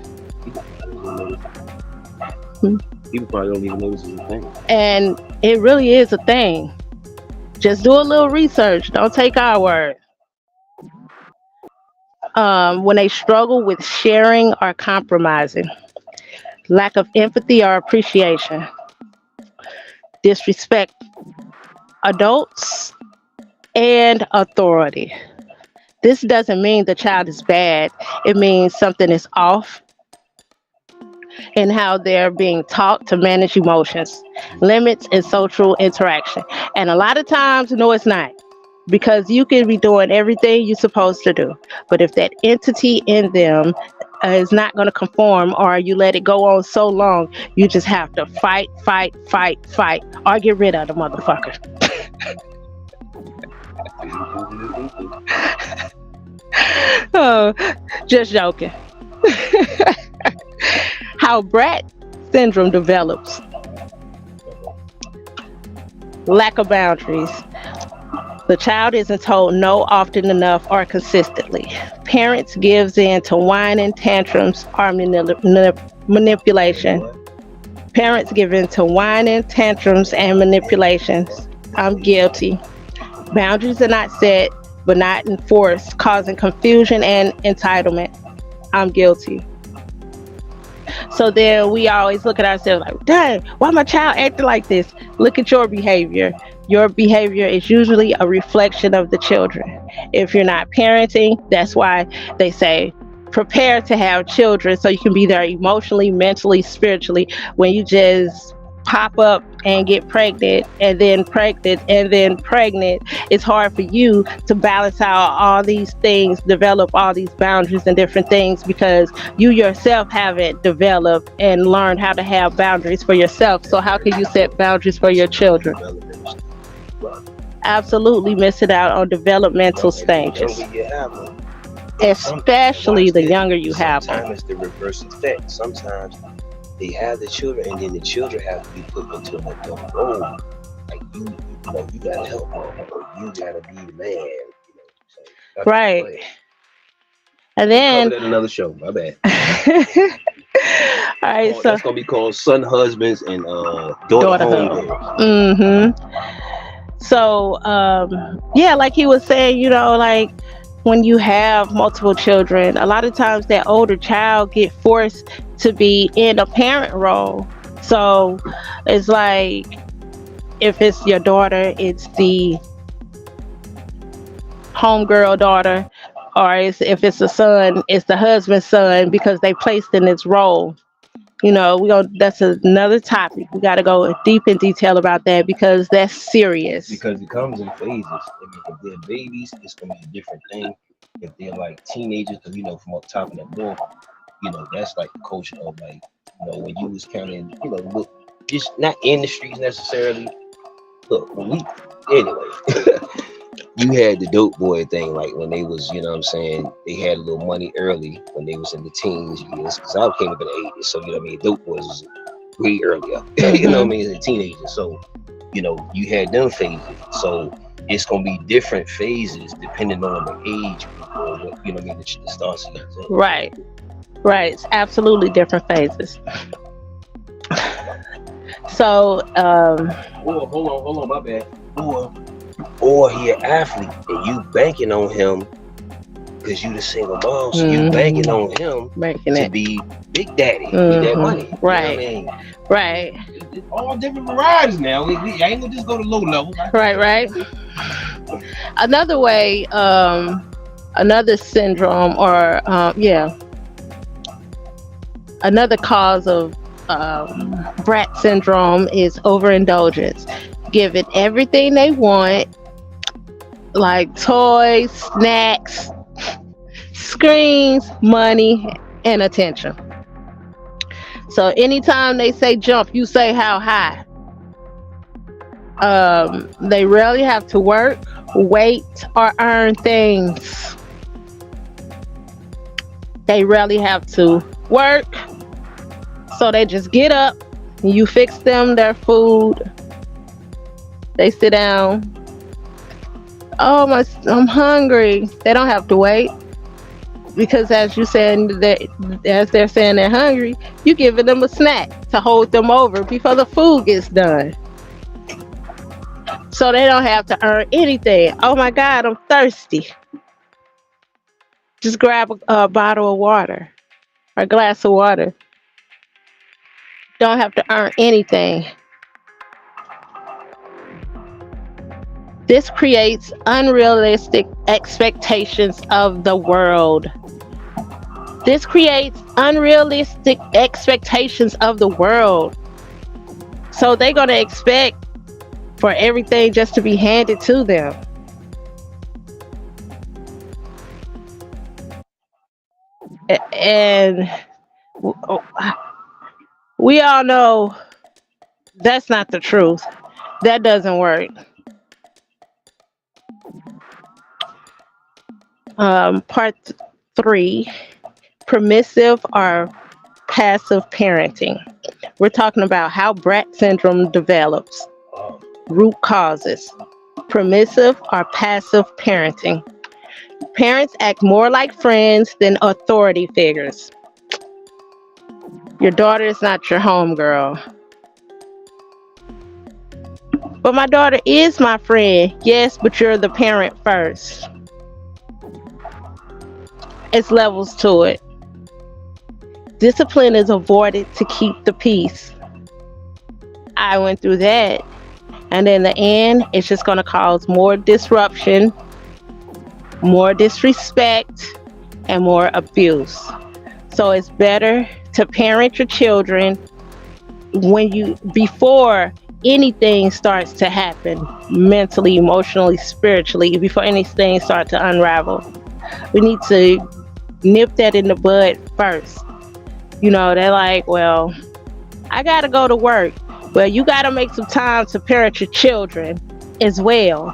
People probably don't even know this is a thing. And it really is a thing. Just do a little research. Don't take our word. When they struggle with sharing or compromising, lack of empathy or appreciation, disrespect adults and authority. This doesn't mean the child is bad. It means something is off in how they're being taught to manage emotions, limits, and social interaction. And a lot of times, no, it's not. Because you can be doing everything you're supposed to do. But if that entity in them is not going to conform, or you let it go on so long, you just have to fight, or get rid of the motherfucker. Oh, just joking. How Bratz syndrome develops. Lack of boundaries. The child isn't told no often enough or consistently. Parents gives in to whining, tantrums, or manipulation. Parents give in to whining, tantrums, and manipulations. I'm guilty. Boundaries are not set, but not enforced, causing confusion and entitlement. I'm guilty. So then we always look at ourselves like, dang, why my child acting like this? Look at your behavior. Your behavior is usually a reflection of the children. If you're not parenting, that's why they say prepare to have children so you can be there emotionally, mentally, spiritually. When you just pop up and get pregnant, it's hard for you to balance out all these things, develop all these boundaries and different things, because you yourself haven't developed and learned how to have boundaries for yourself. So how can you set boundaries for your children? Absolutely missing out on developmental stages, especially the younger you have them. Sometimes it's the reverse effect. Sometimes they have the children, and then the children have to be put into an adult role. Like you gotta help them, or you gotta be the man. So right. And then cover that another show. My bad. All right, so that's gonna be called Son Husbands and Daughter Homegirls. Mm-hmm. So, yeah, like he was saying, like when you have multiple children, a lot of times that older child get forced to be in a parent role. So it's like, if it's your daughter, it's the homegirl daughter, or if it's a son, it's the husband's son, because they placed in this role. That's another topic. We got to go deep in detail about that, because that's serious. Because it comes in phases. If they're babies, it's going to be a different thing. If they're like teenagers, because from up top of that north, that's like the culture of like, when you was counting, look, just not in the streets necessarily. Look, anyway, you had the dope boy thing, like when they was, they had a little money early when they was in the teens years, because I came up in the 80s, so dope boys was way earlier, as a teenager. So, you had them phases. So it's gonna be different phases depending on the age or what, the stance of that. Right. It's absolutely different phases. So hold on, my bad. Or he an athlete and you banking on him because you the single mom, so you banking on him to be big daddy with that money. Right. Right. It's all different varieties now. We ain't gonna just go to low level. Right. Another way, another syndrome, or another cause of Bratz syndrome is overindulgence. Give it everything they want, like toys, snacks, screens, money, and attention. So anytime they say jump, you say how high. They rarely have to work, wait, or earn things. They rarely have to work, so they just get up, you fix them their food, they sit down. Oh, I'm hungry. They don't have to wait. because as you saying that, as they're saying they're hungry, you giving them a snack to hold them over before the food gets done, so they don't have to earn anything. Oh my God, I'm thirsty. Just grab a bottle of water or a glass of water. Don't have to earn anything. This creates unrealistic expectations of the world. This creates unrealistic expectations of the world. So they're going to expect for everything just to be handed to them. And we all know that's not the truth. That doesn't work. Part 3, permissive or passive parenting. We're talking about how Bratz syndrome develops, root causes, permissive or passive parenting. Parents act more like friends than authority figures. Your daughter is not your homegirl. But my daughter is my friend. Yes, but you're the parent first. It's levels to it. Discipline is avoided to keep the peace. I went through that. And in the end, it's just going to cause more disruption, more disrespect, and more abuse. So it's better to parent your children before anything starts to happen, mentally, emotionally, spiritually, before anything starts to unravel. We need to nip that in the bud first. They're like, well, I gotta go to work. Well, you gotta make some time to parent your children as well,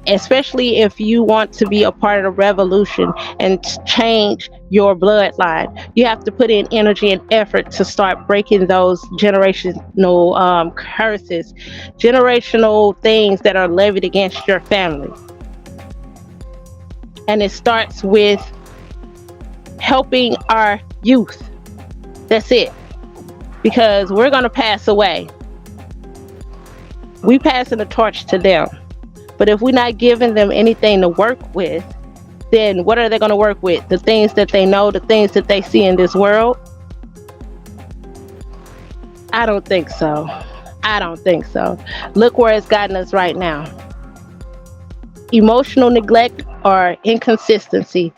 especially if you want to be a part of the revolution and change your bloodline. You have to put in energy and effort to start breaking those generational curses, generational things that are levied against your family. And it starts with helping our youth. That's it. Because we're going to pass away. We passing the torch to them. But if we're not giving them anything to work with, then what are they going to work with? The things that they know, the things that they see in this world? I don't think so. Look where it's gotten us right now. Emotional neglect or inconsistency.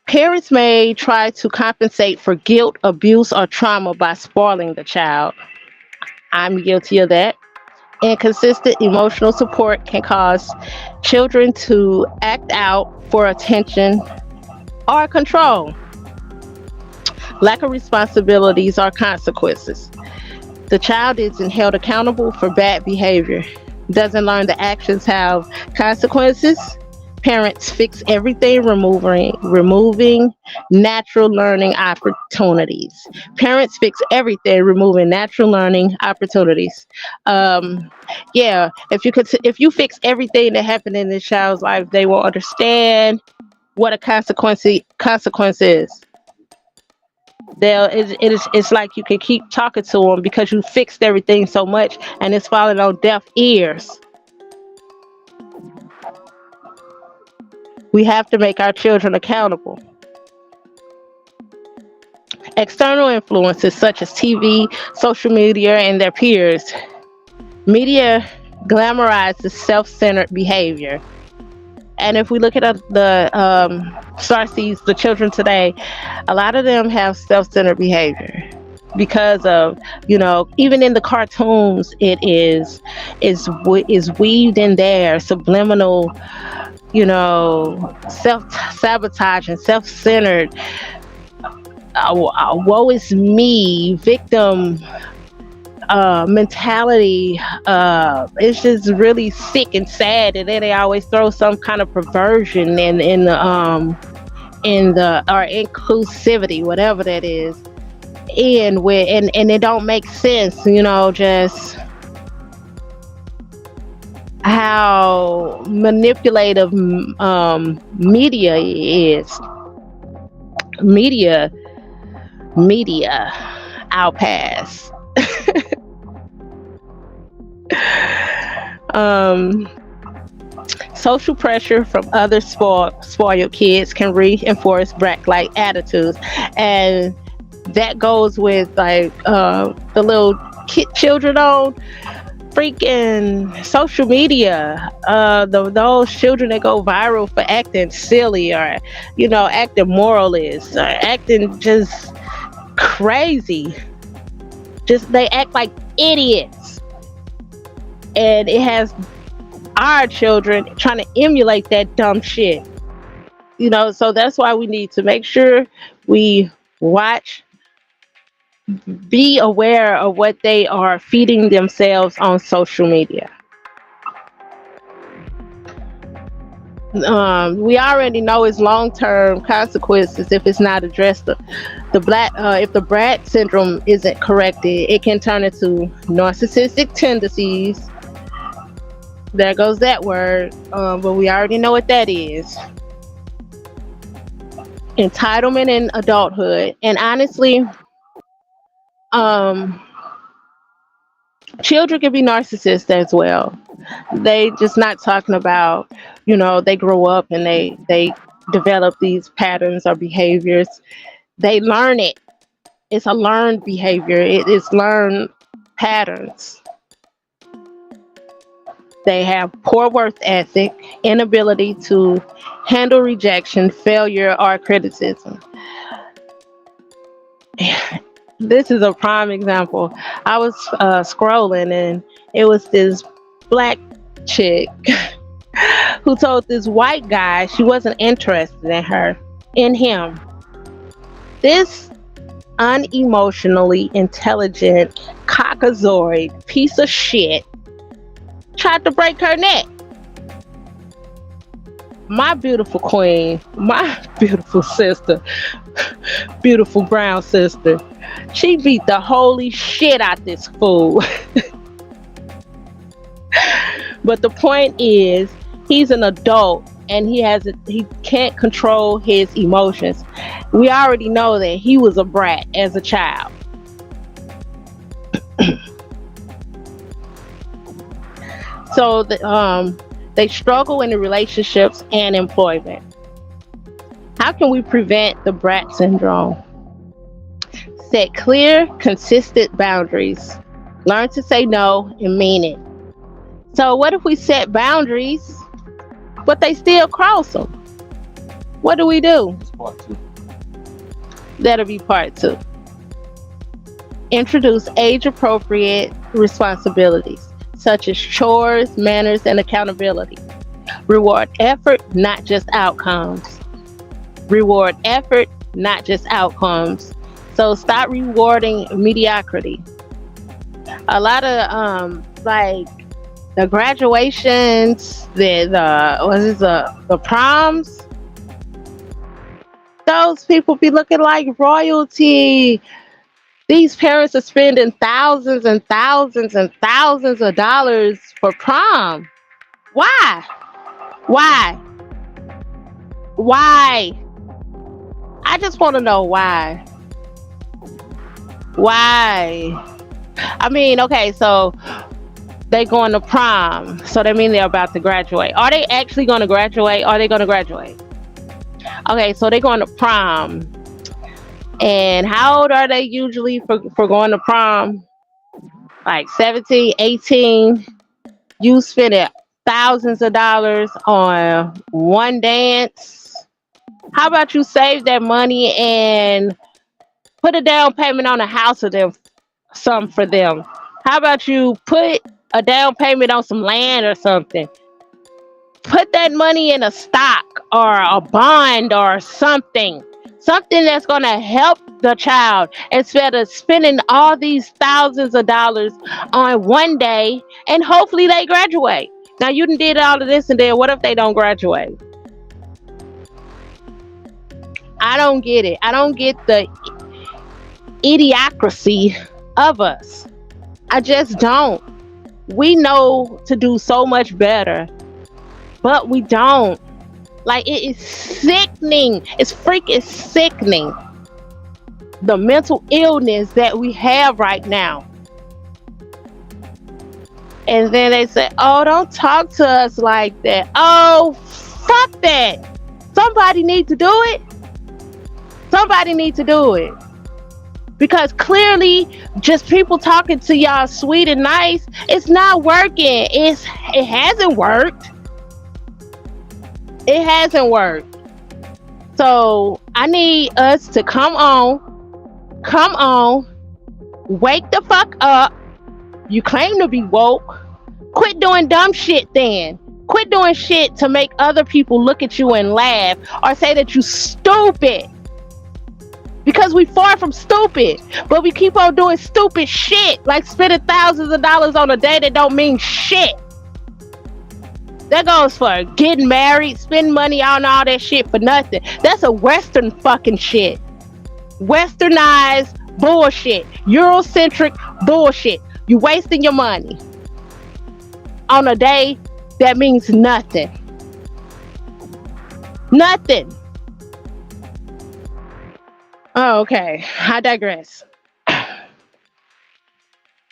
Parents may try to compensate for guilt, abuse, or trauma by spoiling the child. I'm guilty of that. Inconsistent emotional support can cause children to act out for attention or control. Lack of responsibilities or consequences. The child isn't held accountable for bad behavior. Doesn't learn the actions have consequences. Parents fix everything, removing natural learning opportunities. Parents fix everything, removing natural learning opportunities. If you fix everything that happened in this child's life, they will understand what a consequence is. It's like you can keep talking to them because you fixed everything so much, and it's falling on deaf ears. We have to make our children accountable. External influences such as TV, social media, and their peers. Media glamorizes self-centered behavior. And if we look at the Starseeds, the children today, a lot of them have self-centered behavior because of, even in the cartoons, it is weaved in there, subliminal, self-sabotage and self-centered, woe is me, victim mentality. It's just really sick and sad, and then they always throw some kind of perversion in the or inclusivity, whatever that is, and it don't make sense, just how manipulative media is. Media, media, I'll pass. um, Social pressure from other spoiled kids can reinforce brat-like attitudes, and that goes with like the little children on freaking social media. Those children that go viral for acting silly, or acting moralist, or acting just crazy. Just they act like idiots, and it has our children trying to emulate that dumb shit. So that's why we need to make sure we watch, be aware of what they are feeding themselves on social media. We already know its long-term consequences if it's not addressed. If the Bratz syndrome isn't corrected, it can turn into narcissistic tendencies. There goes that word, but we already know what that is. Entitlement in adulthood, and honestly, children can be narcissists as well. They just not talking about, they grow up and they develop these patterns or behaviors. They learn it. It's a learned behavior. It is learned patterns. They have poor worth ethic, inability to handle rejection, failure, or criticism. This is a prime example. I was scrolling, and it was this black chick who told this white guy she wasn't interested in him. This unemotionally intelligent cockazoid piece of shit tried to break her neck. My beautiful queen, my beautiful sister, beautiful brown sister, she beat the holy shit out this fool. But the point is, he's an adult and he can't control his emotions. We already know that he was a brat as a child. So they struggle in the relationships and employment. How can we prevent the brat syndrome? Set clear, consistent boundaries. Learn to say no and mean it. So what if we set boundaries, but they still cross them? What do we do? That's part 2. That'll be part 2. Introduce age-appropriate responsibilities, such as chores, manners, and accountability. Reward effort, not just outcomes. Reward effort, not just outcomes. So stop rewarding mediocrity. A lot of like the graduations, the proms, those people be looking like royalty. These parents are spending thousands and thousands and thousands of dollars for prom. Why? I just want to know why. I mean, okay, so they going to prom, so that means they're about to graduate. Are they actually going to graduate? Are they going to graduate? Okay, so they're going to prom. And how old are they usually for going to prom? Like 17, 18. You spending thousands of dollars on one dance. How about you save that money and put a down payment on a house of them, some for them? How about you put a down payment on some land or something? Put that money in a stock or a bond or something that's going to help the child, instead of spending all these thousands of dollars on one day and hopefully they graduate. Now you did all of this, and then what if they don't graduate? I don't get it. I don't get the idiocracy of us. I just don't. We know to do so much better, but we don't. Like, it is sickening. It's freaking sickening. The mental illness that we have right now. And then they say, oh, don't talk to us like that. Oh, fuck that. Somebody need to do it. Somebody need to do it. Because clearly, just people talking to y'all sweet and nice, it's not working. It hasn't worked. It hasn't worked. So I need us to come on, wake the fuck up. You claim to be woke. Quit doing dumb shit then. Quit doing shit to make other people look at you and laugh or say that you stupid. Because we far from stupid, but we keep on doing stupid shit, like spending thousands of dollars on a day that don't mean shit. That goes for getting married, spending money on all that shit for nothing. That's a Western fucking shit. Westernized bullshit. Eurocentric bullshit. You wasting your money on a day that means nothing. Nothing. Oh, okay. I digress.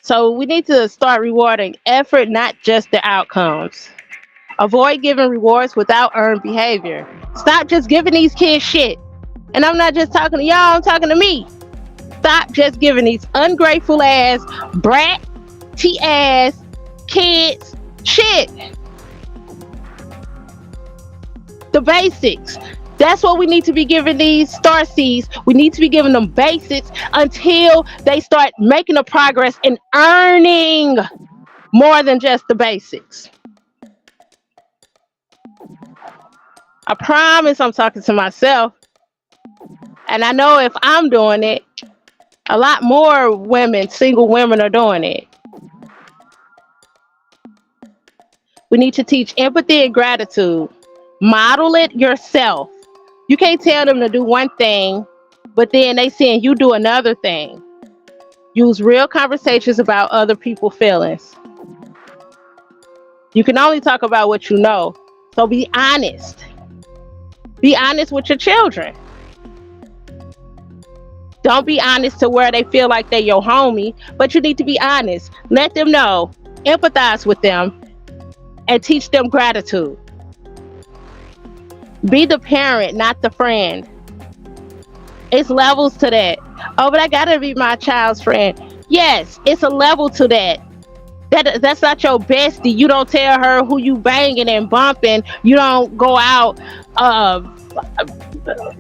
So we need to start rewarding effort, not just the outcomes. Avoid giving rewards without earned behavior. Stop just giving these kids shit. And I'm not just talking to y'all, I'm talking to me. Stop just giving these ungrateful ass, bratty ass kids shit. The basics. That's what we need to be giving these star seeds. We need to be giving them basics until they start making a progress and earning more than just the basics. I promise I'm talking to myself. And I know if I'm doing it, a lot more women, single women, are doing it. We need to teach empathy and gratitude. Model it yourself. You can't tell them to do one thing, but then they saying you do another thing. Use real conversations about other people's feelings. You can only talk about what you know. So be honest. Be honest with your children. Don't be honest to where they feel like they're your homie, but you need to be honest. Let them know. Empathize with them and teach them gratitude. Be the parent, not the friend. It's levels to that. Oh, but I gotta be my child's friend. Yes, it's a level to that. That's not your bestie. You don't tell her who you banging and bumping. You don't go out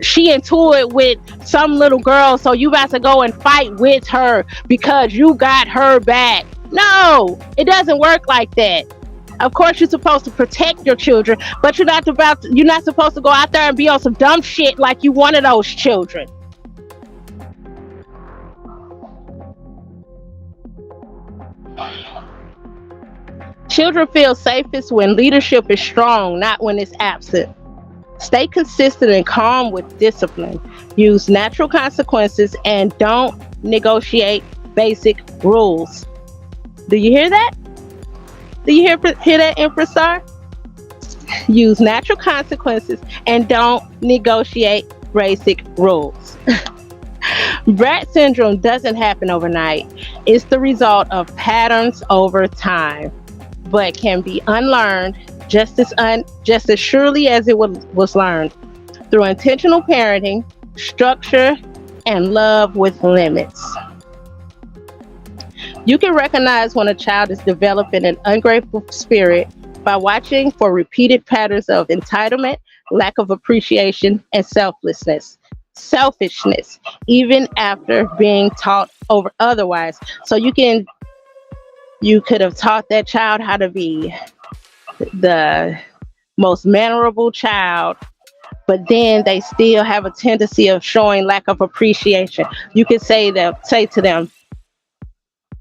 she into it with some little girl, so you about to go and fight with her because you got her back. No, it doesn't work like that. Of course you're supposed to protect your children, but you're not supposed to go out there and be on some dumb shit like you one of those children. Children feel safest when leadership is strong, not when it's absent. Stay consistent and calm with discipline. Use natural consequences and don't negotiate basic rules. Do you hear that? Do you hear that, Empress Star? Use natural consequences and don't negotiate basic rules. Bratz syndrome doesn't happen overnight. It's the result of patterns over time, but can be unlearned just as surely as it was learned through intentional parenting, structure, and love with limits. You can recognize when a child is developing an ungrateful spirit by watching for repeated patterns of entitlement, lack of appreciation, and selfishness, even after being taught over otherwise. So you could have taught that child how to be the most mannerable child, but then they still have a tendency of showing lack of appreciation. You can say to them,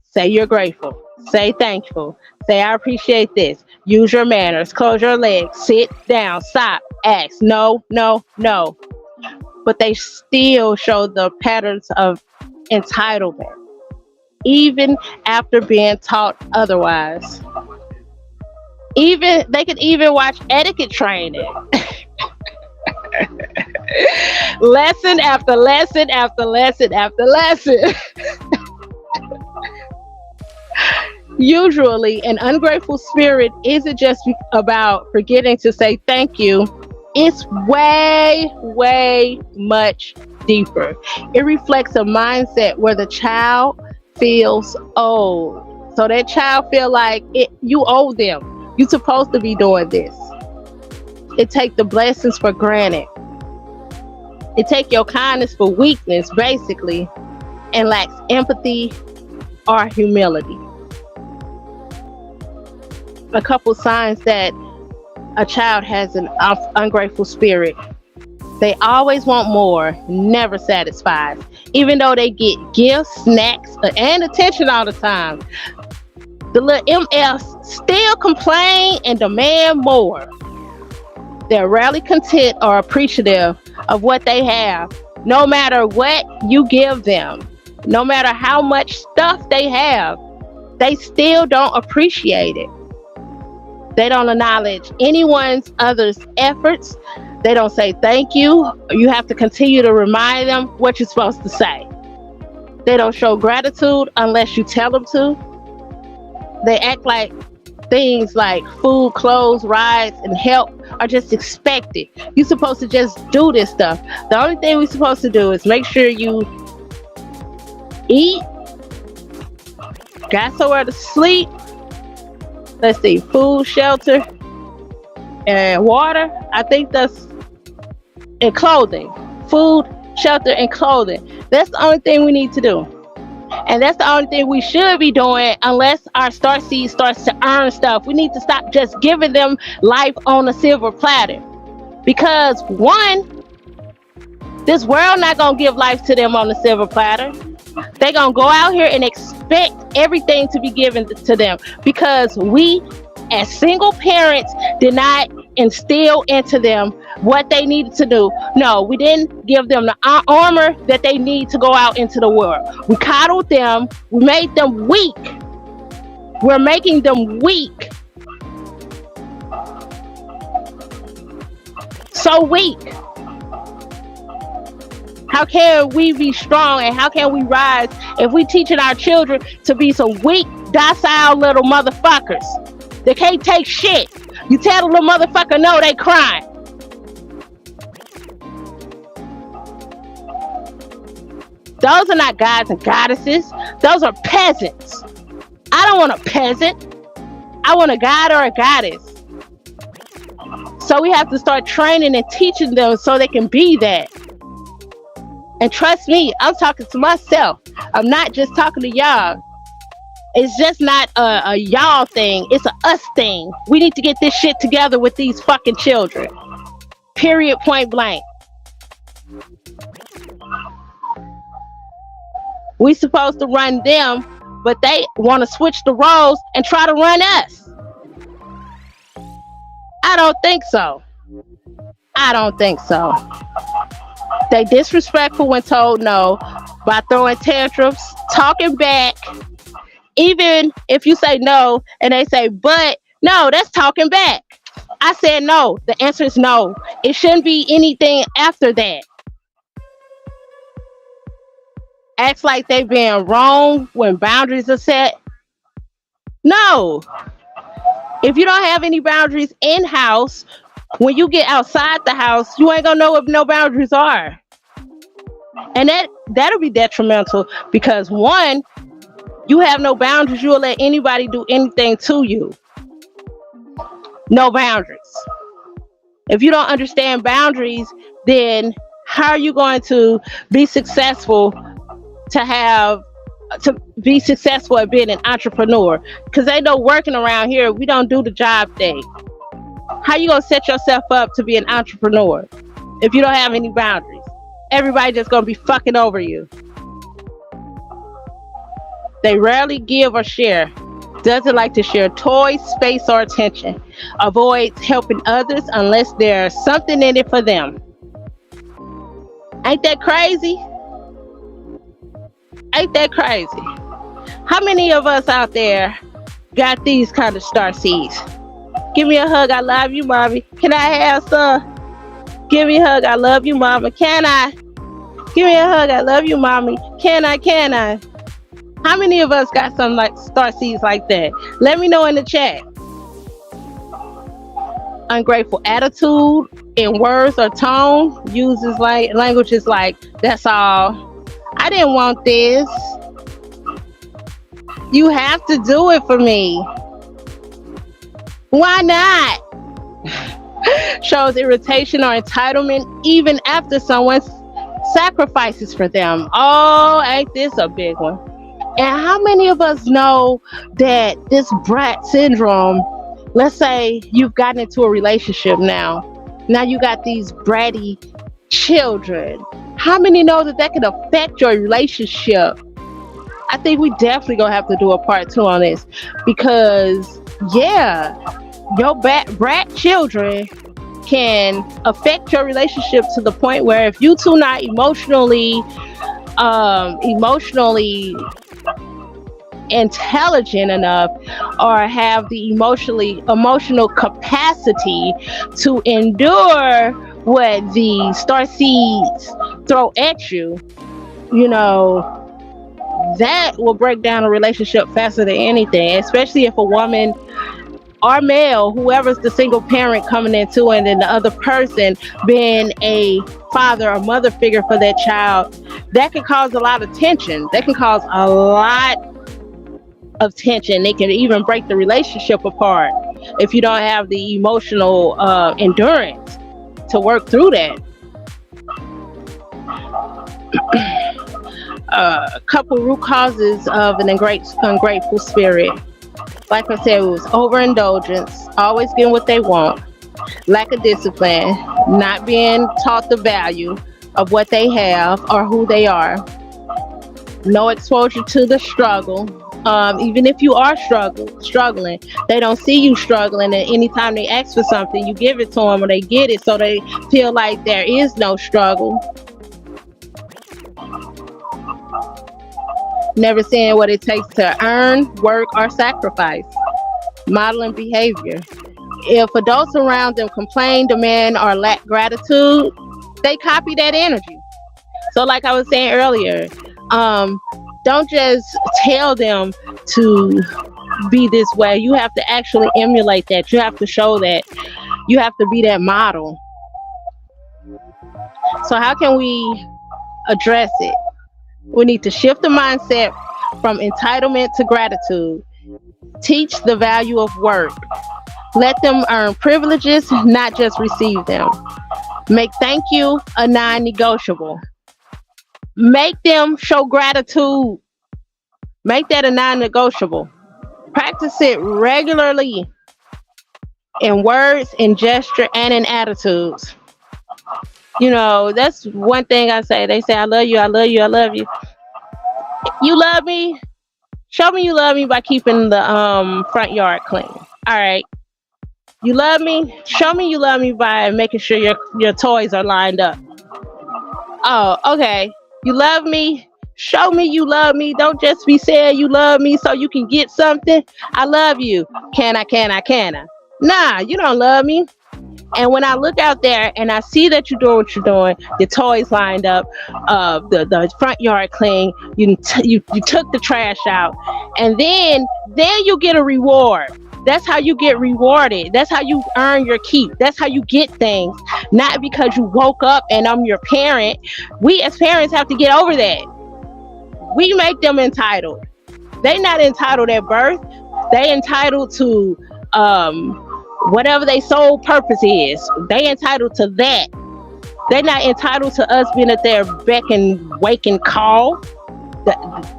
say you're grateful, say thankful, say I appreciate this, use your manners, close your legs, sit down, stop, ask, no, no, no. But they still show the patterns of entitlement, even after being taught otherwise. Even they could even watch etiquette training. Lesson after lesson after lesson after lesson. Usually, an ungrateful spirit isn't just about forgetting to say thank you. It's way, way much deeper. It reflects a mindset where the child feels owed. So that child feel like you owe them. You're supposed to be doing this. It take the blessings for granted. It take your kindness for weakness, basically, and lacks empathy or humility. A couple signs that a child has an ungrateful spirit. They always want more, never satisfied. Even though they get gifts, snacks, and attention all the time, the little MFs still complain and demand more. They're rarely content or appreciative of what they have, no matter what you give them. No matter how much stuff they have, they still don't appreciate it. They don't acknowledge anyone's other's efforts. They don't say thank you. You have to continue to remind them what you're supposed to say. They don't show gratitude unless you tell them to. They act like things like food, clothes, rides, and help are just expected. You're supposed to just do this stuff. The only thing we're supposed to do is make sure you eat, got somewhere to sleep. Let's see, food, shelter, and water. I think that's, and clothing. Food, shelter, and clothing. That's the only thing we need to do. And that's the only thing we should be doing unless our star seed starts to earn stuff. We need to stop just giving them life on a silver platter. Because one, this world not going to give life to them on a silver platter. They're going to go out here and expect everything to be given to them. Because we, as single parents, did not instill into them what they needed to do. No, we didn't give them the armor that they need to go out into the world. We coddled them. We made them weak. We're making them weak. So weak. How can we be strong and how can we rise if we teaching our children to be some weak, docile little motherfuckers? They can't take shit. You tell the little motherfucker no, they crying. Those are not gods and goddesses. Those are peasants. I don't want a peasant. I want a god or a goddess. So we have to start training and teaching them so they can be that. And trust me, I'm talking to myself. I'm not just talking to y'all. It's just not a y'all thing. It's a us thing. We need to get this shit together with these fucking children. Period, point blank. We supposed to run them, but they want to switch the roles and try to run us. I don't think so. I don't think so. They disrespectful when told no by throwing tantrums, talking back. Even if you say no and they say, but no, that's talking back. I said no. The answer is no. It shouldn't be anything after that. Acts like they being wrong when boundaries are set. No. If you don't have any boundaries in-house, when you get outside the house, you ain't gonna know what no boundaries are. And that'll be detrimental because one, you have no boundaries, you'll let anybody do anything to you. No boundaries. If you don't understand boundaries, then how are you going to be successful at being an entrepreneur? Because ain't no working around here. We don't do the job thing. How you gonna set yourself up to be an entrepreneur if you don't have any boundaries? Everybody just gonna be fucking over you. They rarely give or share. Doesn't like to share toys, space, or attention. Avoids helping others unless there's something in it for them. Ain't that crazy? Ain't that crazy? How many of us out there got these kind of star seeds? Give me a hug. I love you, mommy. Can I have some? Give me a hug. I love you, mama. Can I? Give me a hug. I love you, mommy. Can I? Can I? How many of us got some like star seeds like that? Let me know in the chat. Ungrateful attitude in words or tone uses like languages like, that's all. I didn't want this. You have to do it for me. Why not? Shows irritation or entitlement even after someone sacrifices for them. Oh, ain't this a big one? And how many of us know that this brat syndrome, let's say you've gotten into a relationship now you got these bratty children. How many know that can affect your relationship? I think we definitely gonna have to do a part 2 on this, because your brat children can affect your relationship to the point where if you two not emotionally intelligent enough or have the emotional capacity to endure what the star seeds throw at you, that will break down a relationship faster than anything, especially if a woman or male, whoever's the single parent coming into it, and then the other person being a father or mother figure for that child. That can cause a lot of tension. That can cause a lot of tension. It can even break the relationship apart if you don't have the emotional endurance to work through that. A couple root causes of an ungrateful spirit. Like I said, it was overindulgence, always getting what they want, lack of discipline, not being taught the value of what they have or who they are, no exposure to the struggle. Even if you are struggling, they don't see you struggling, and anytime they ask for something, you give it to them or they get it, so they feel like there is no struggle. Never seeing what it takes to earn, work, or sacrifice. Modeling behavior. If adults around them complain, demand, or lack gratitude, they copy that energy. So like I was saying earlier, don't just tell them to be this way. You have to actually emulate that. You have to show that. You have to be that model. So how can we address it? We need to shift the mindset from entitlement to gratitude. Teach the value of work. Let them earn privileges, not just receive them. Make thank you a non-negotiable. Make them show gratitude. Make that a non-negotiable. Practice it regularly in words, in gesture, and in attitudes. That's one thing I say. They say, I love you, I love you, I love you. You love me? Show me you love me by keeping the front yard clean. All right. You love me? Show me you love me by making sure your toys are lined up. Oh, okay. You love me? Show me you love me. Don't just be saying you love me so you can get something. I love you. Can I? Nah, you don't love me. And when I look out there and I see that you're doing what you're doing, the toys lined up, the front yard clean, you took the trash out, and then you get a reward. That's how you get rewarded. That's how you earn your keep. That's how you get things. Not because you woke up and I'm your parent. We as parents have to get over that. We make them entitled. They not entitled at birth. They entitled to whatever their sole purpose is. They entitled to that. They're not entitled to us being at their beck and wake and call.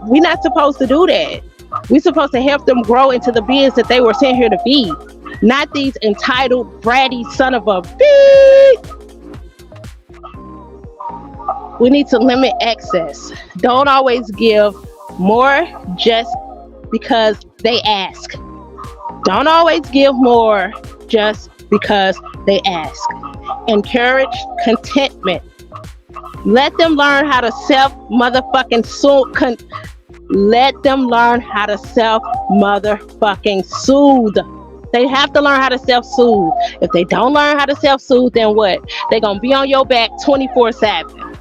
We're not supposed to do that. We're supposed to help them grow into the beings that they were sent here to be. Not these entitled, bratty son of a bitch. We need to limit excess. Don't always give more just because they ask. Don't always give more just because they ask. Encourage contentment. Let them learn how to Let them learn how to self motherfucking soothe. They have to learn how to self soothe. If they don't learn how to self soothe, then what? They're going to be on your back 24/7.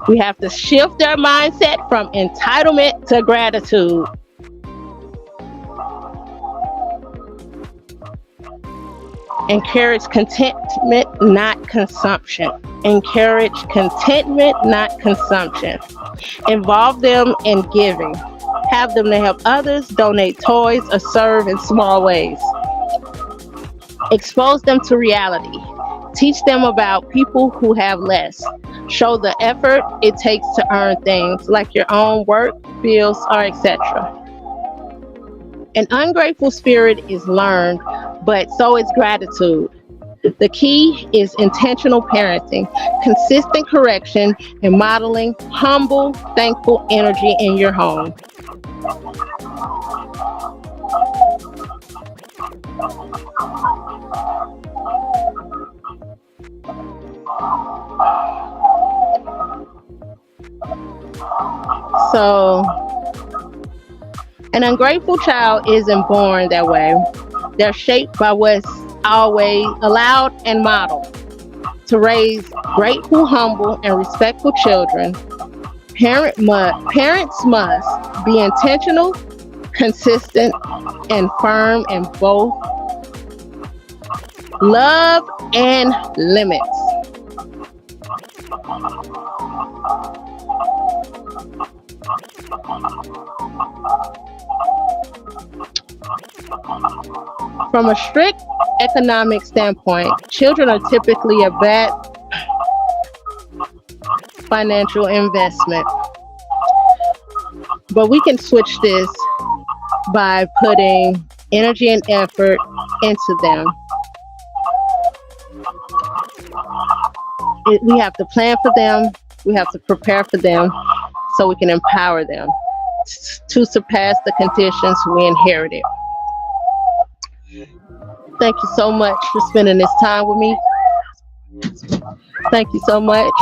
We have to shift their mindset from entitlement to gratitude. Encourage contentment, not consumption. Encourage contentment, not consumption. Involve them in giving. Have them to help others, donate toys, or serve in small ways. Expose them to reality. Teach them about people who have less. Show the effort it takes to earn things like your own work, bills, or etc. An ungrateful spirit is learned, but so is gratitude. The key is intentional parenting, consistent correction, and modeling humble, thankful energy in your home. So, an ungrateful child isn't born that way. They're shaped by what's always allowed and modeled. To raise grateful, humble, and respectful children, parents must be intentional, consistent, and firm in both love and limits. From a strict economic standpoint, children are typically a bad financial investment. But we can switch this by putting energy and effort into them. We have to plan for them, we have to prepare for them, so we can empower them to surpass the conditions we inherited. Thank you so much for spending this time with me. Thank you so much.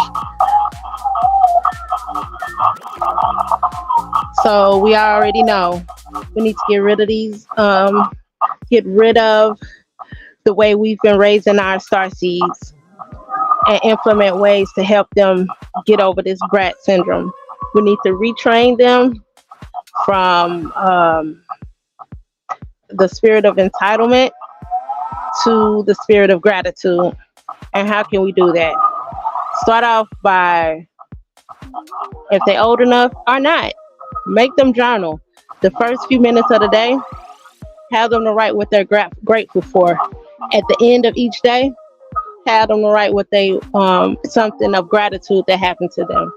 So we already know we need to get rid of these, get rid of the way we've been raising our star seeds and implement ways to help them get over this Bratz syndrome. We need to retrain them from the spirit of entitlement to the spirit of gratitude. And how can we do that? Start off by, if they're old enough or not, make them journal. The first few minutes of the day, have them to write what they're grateful for. At the end of each day, have them to write what they something of gratitude that happened to them.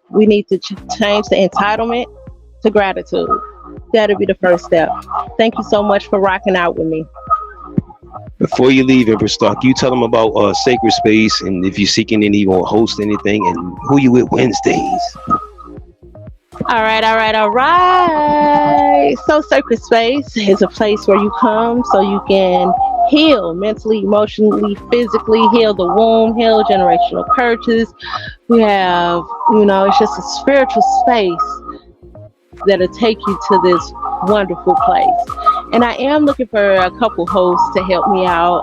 We need to change the entitlement to gratitude. That'll be the first step. Thank you so much for rocking out with me. Before you leave, Empress Stark, you tell them about Sacred Space and if you're seeking any or host anything and who you with Wednesdays. All right. So Sacred Space is a place where you come so you can heal mentally, emotionally, physically, heal the womb, heal generational curses. We have, it's just a spiritual space that'll take you to this wonderful place. And I am looking for a couple hosts to help me out,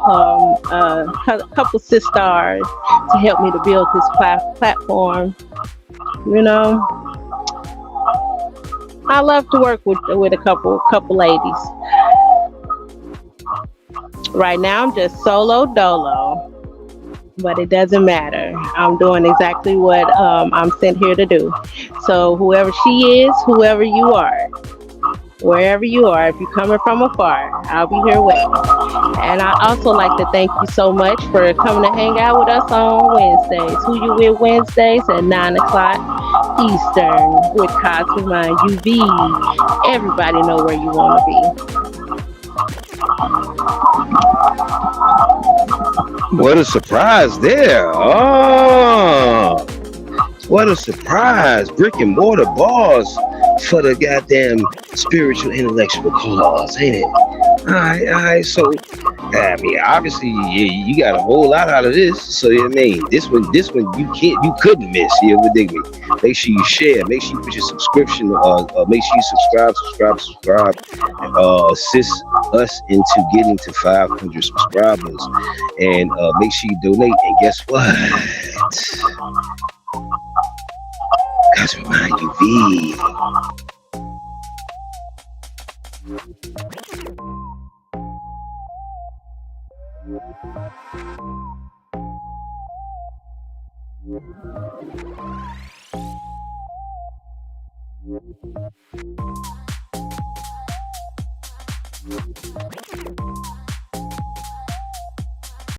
a couple sisters to help me to build this platform. I love to work with a couple ladies. Right now I'm just solo dolo, but it doesn't matter. I'm doing exactly what I'm sent here to do. So whoever she is, whoever you are, wherever you are, if you're coming from afar, I'll be here waiting. And I also like to thank you so much for coming to hang out with us on Wednesdays. Who You With Wednesdays at 9 o'clock Eastern with Cozmik UV. Everybody know where you want to be. What a surprise there. Oh, what a surprise. Brick and mortar bars for the goddamn spiritual intellectual cause, ain't it? All right. So, I mean, obviously, yeah, you got a whole lot out of this. So, you know what I mean, this one, you couldn't miss. You know, dig me. Make sure you share. Make sure you put your subscription. Make sure you subscribe. Assist us into getting to 500 subscribers, and make sure you donate. And guess what? Guys, remind you, V.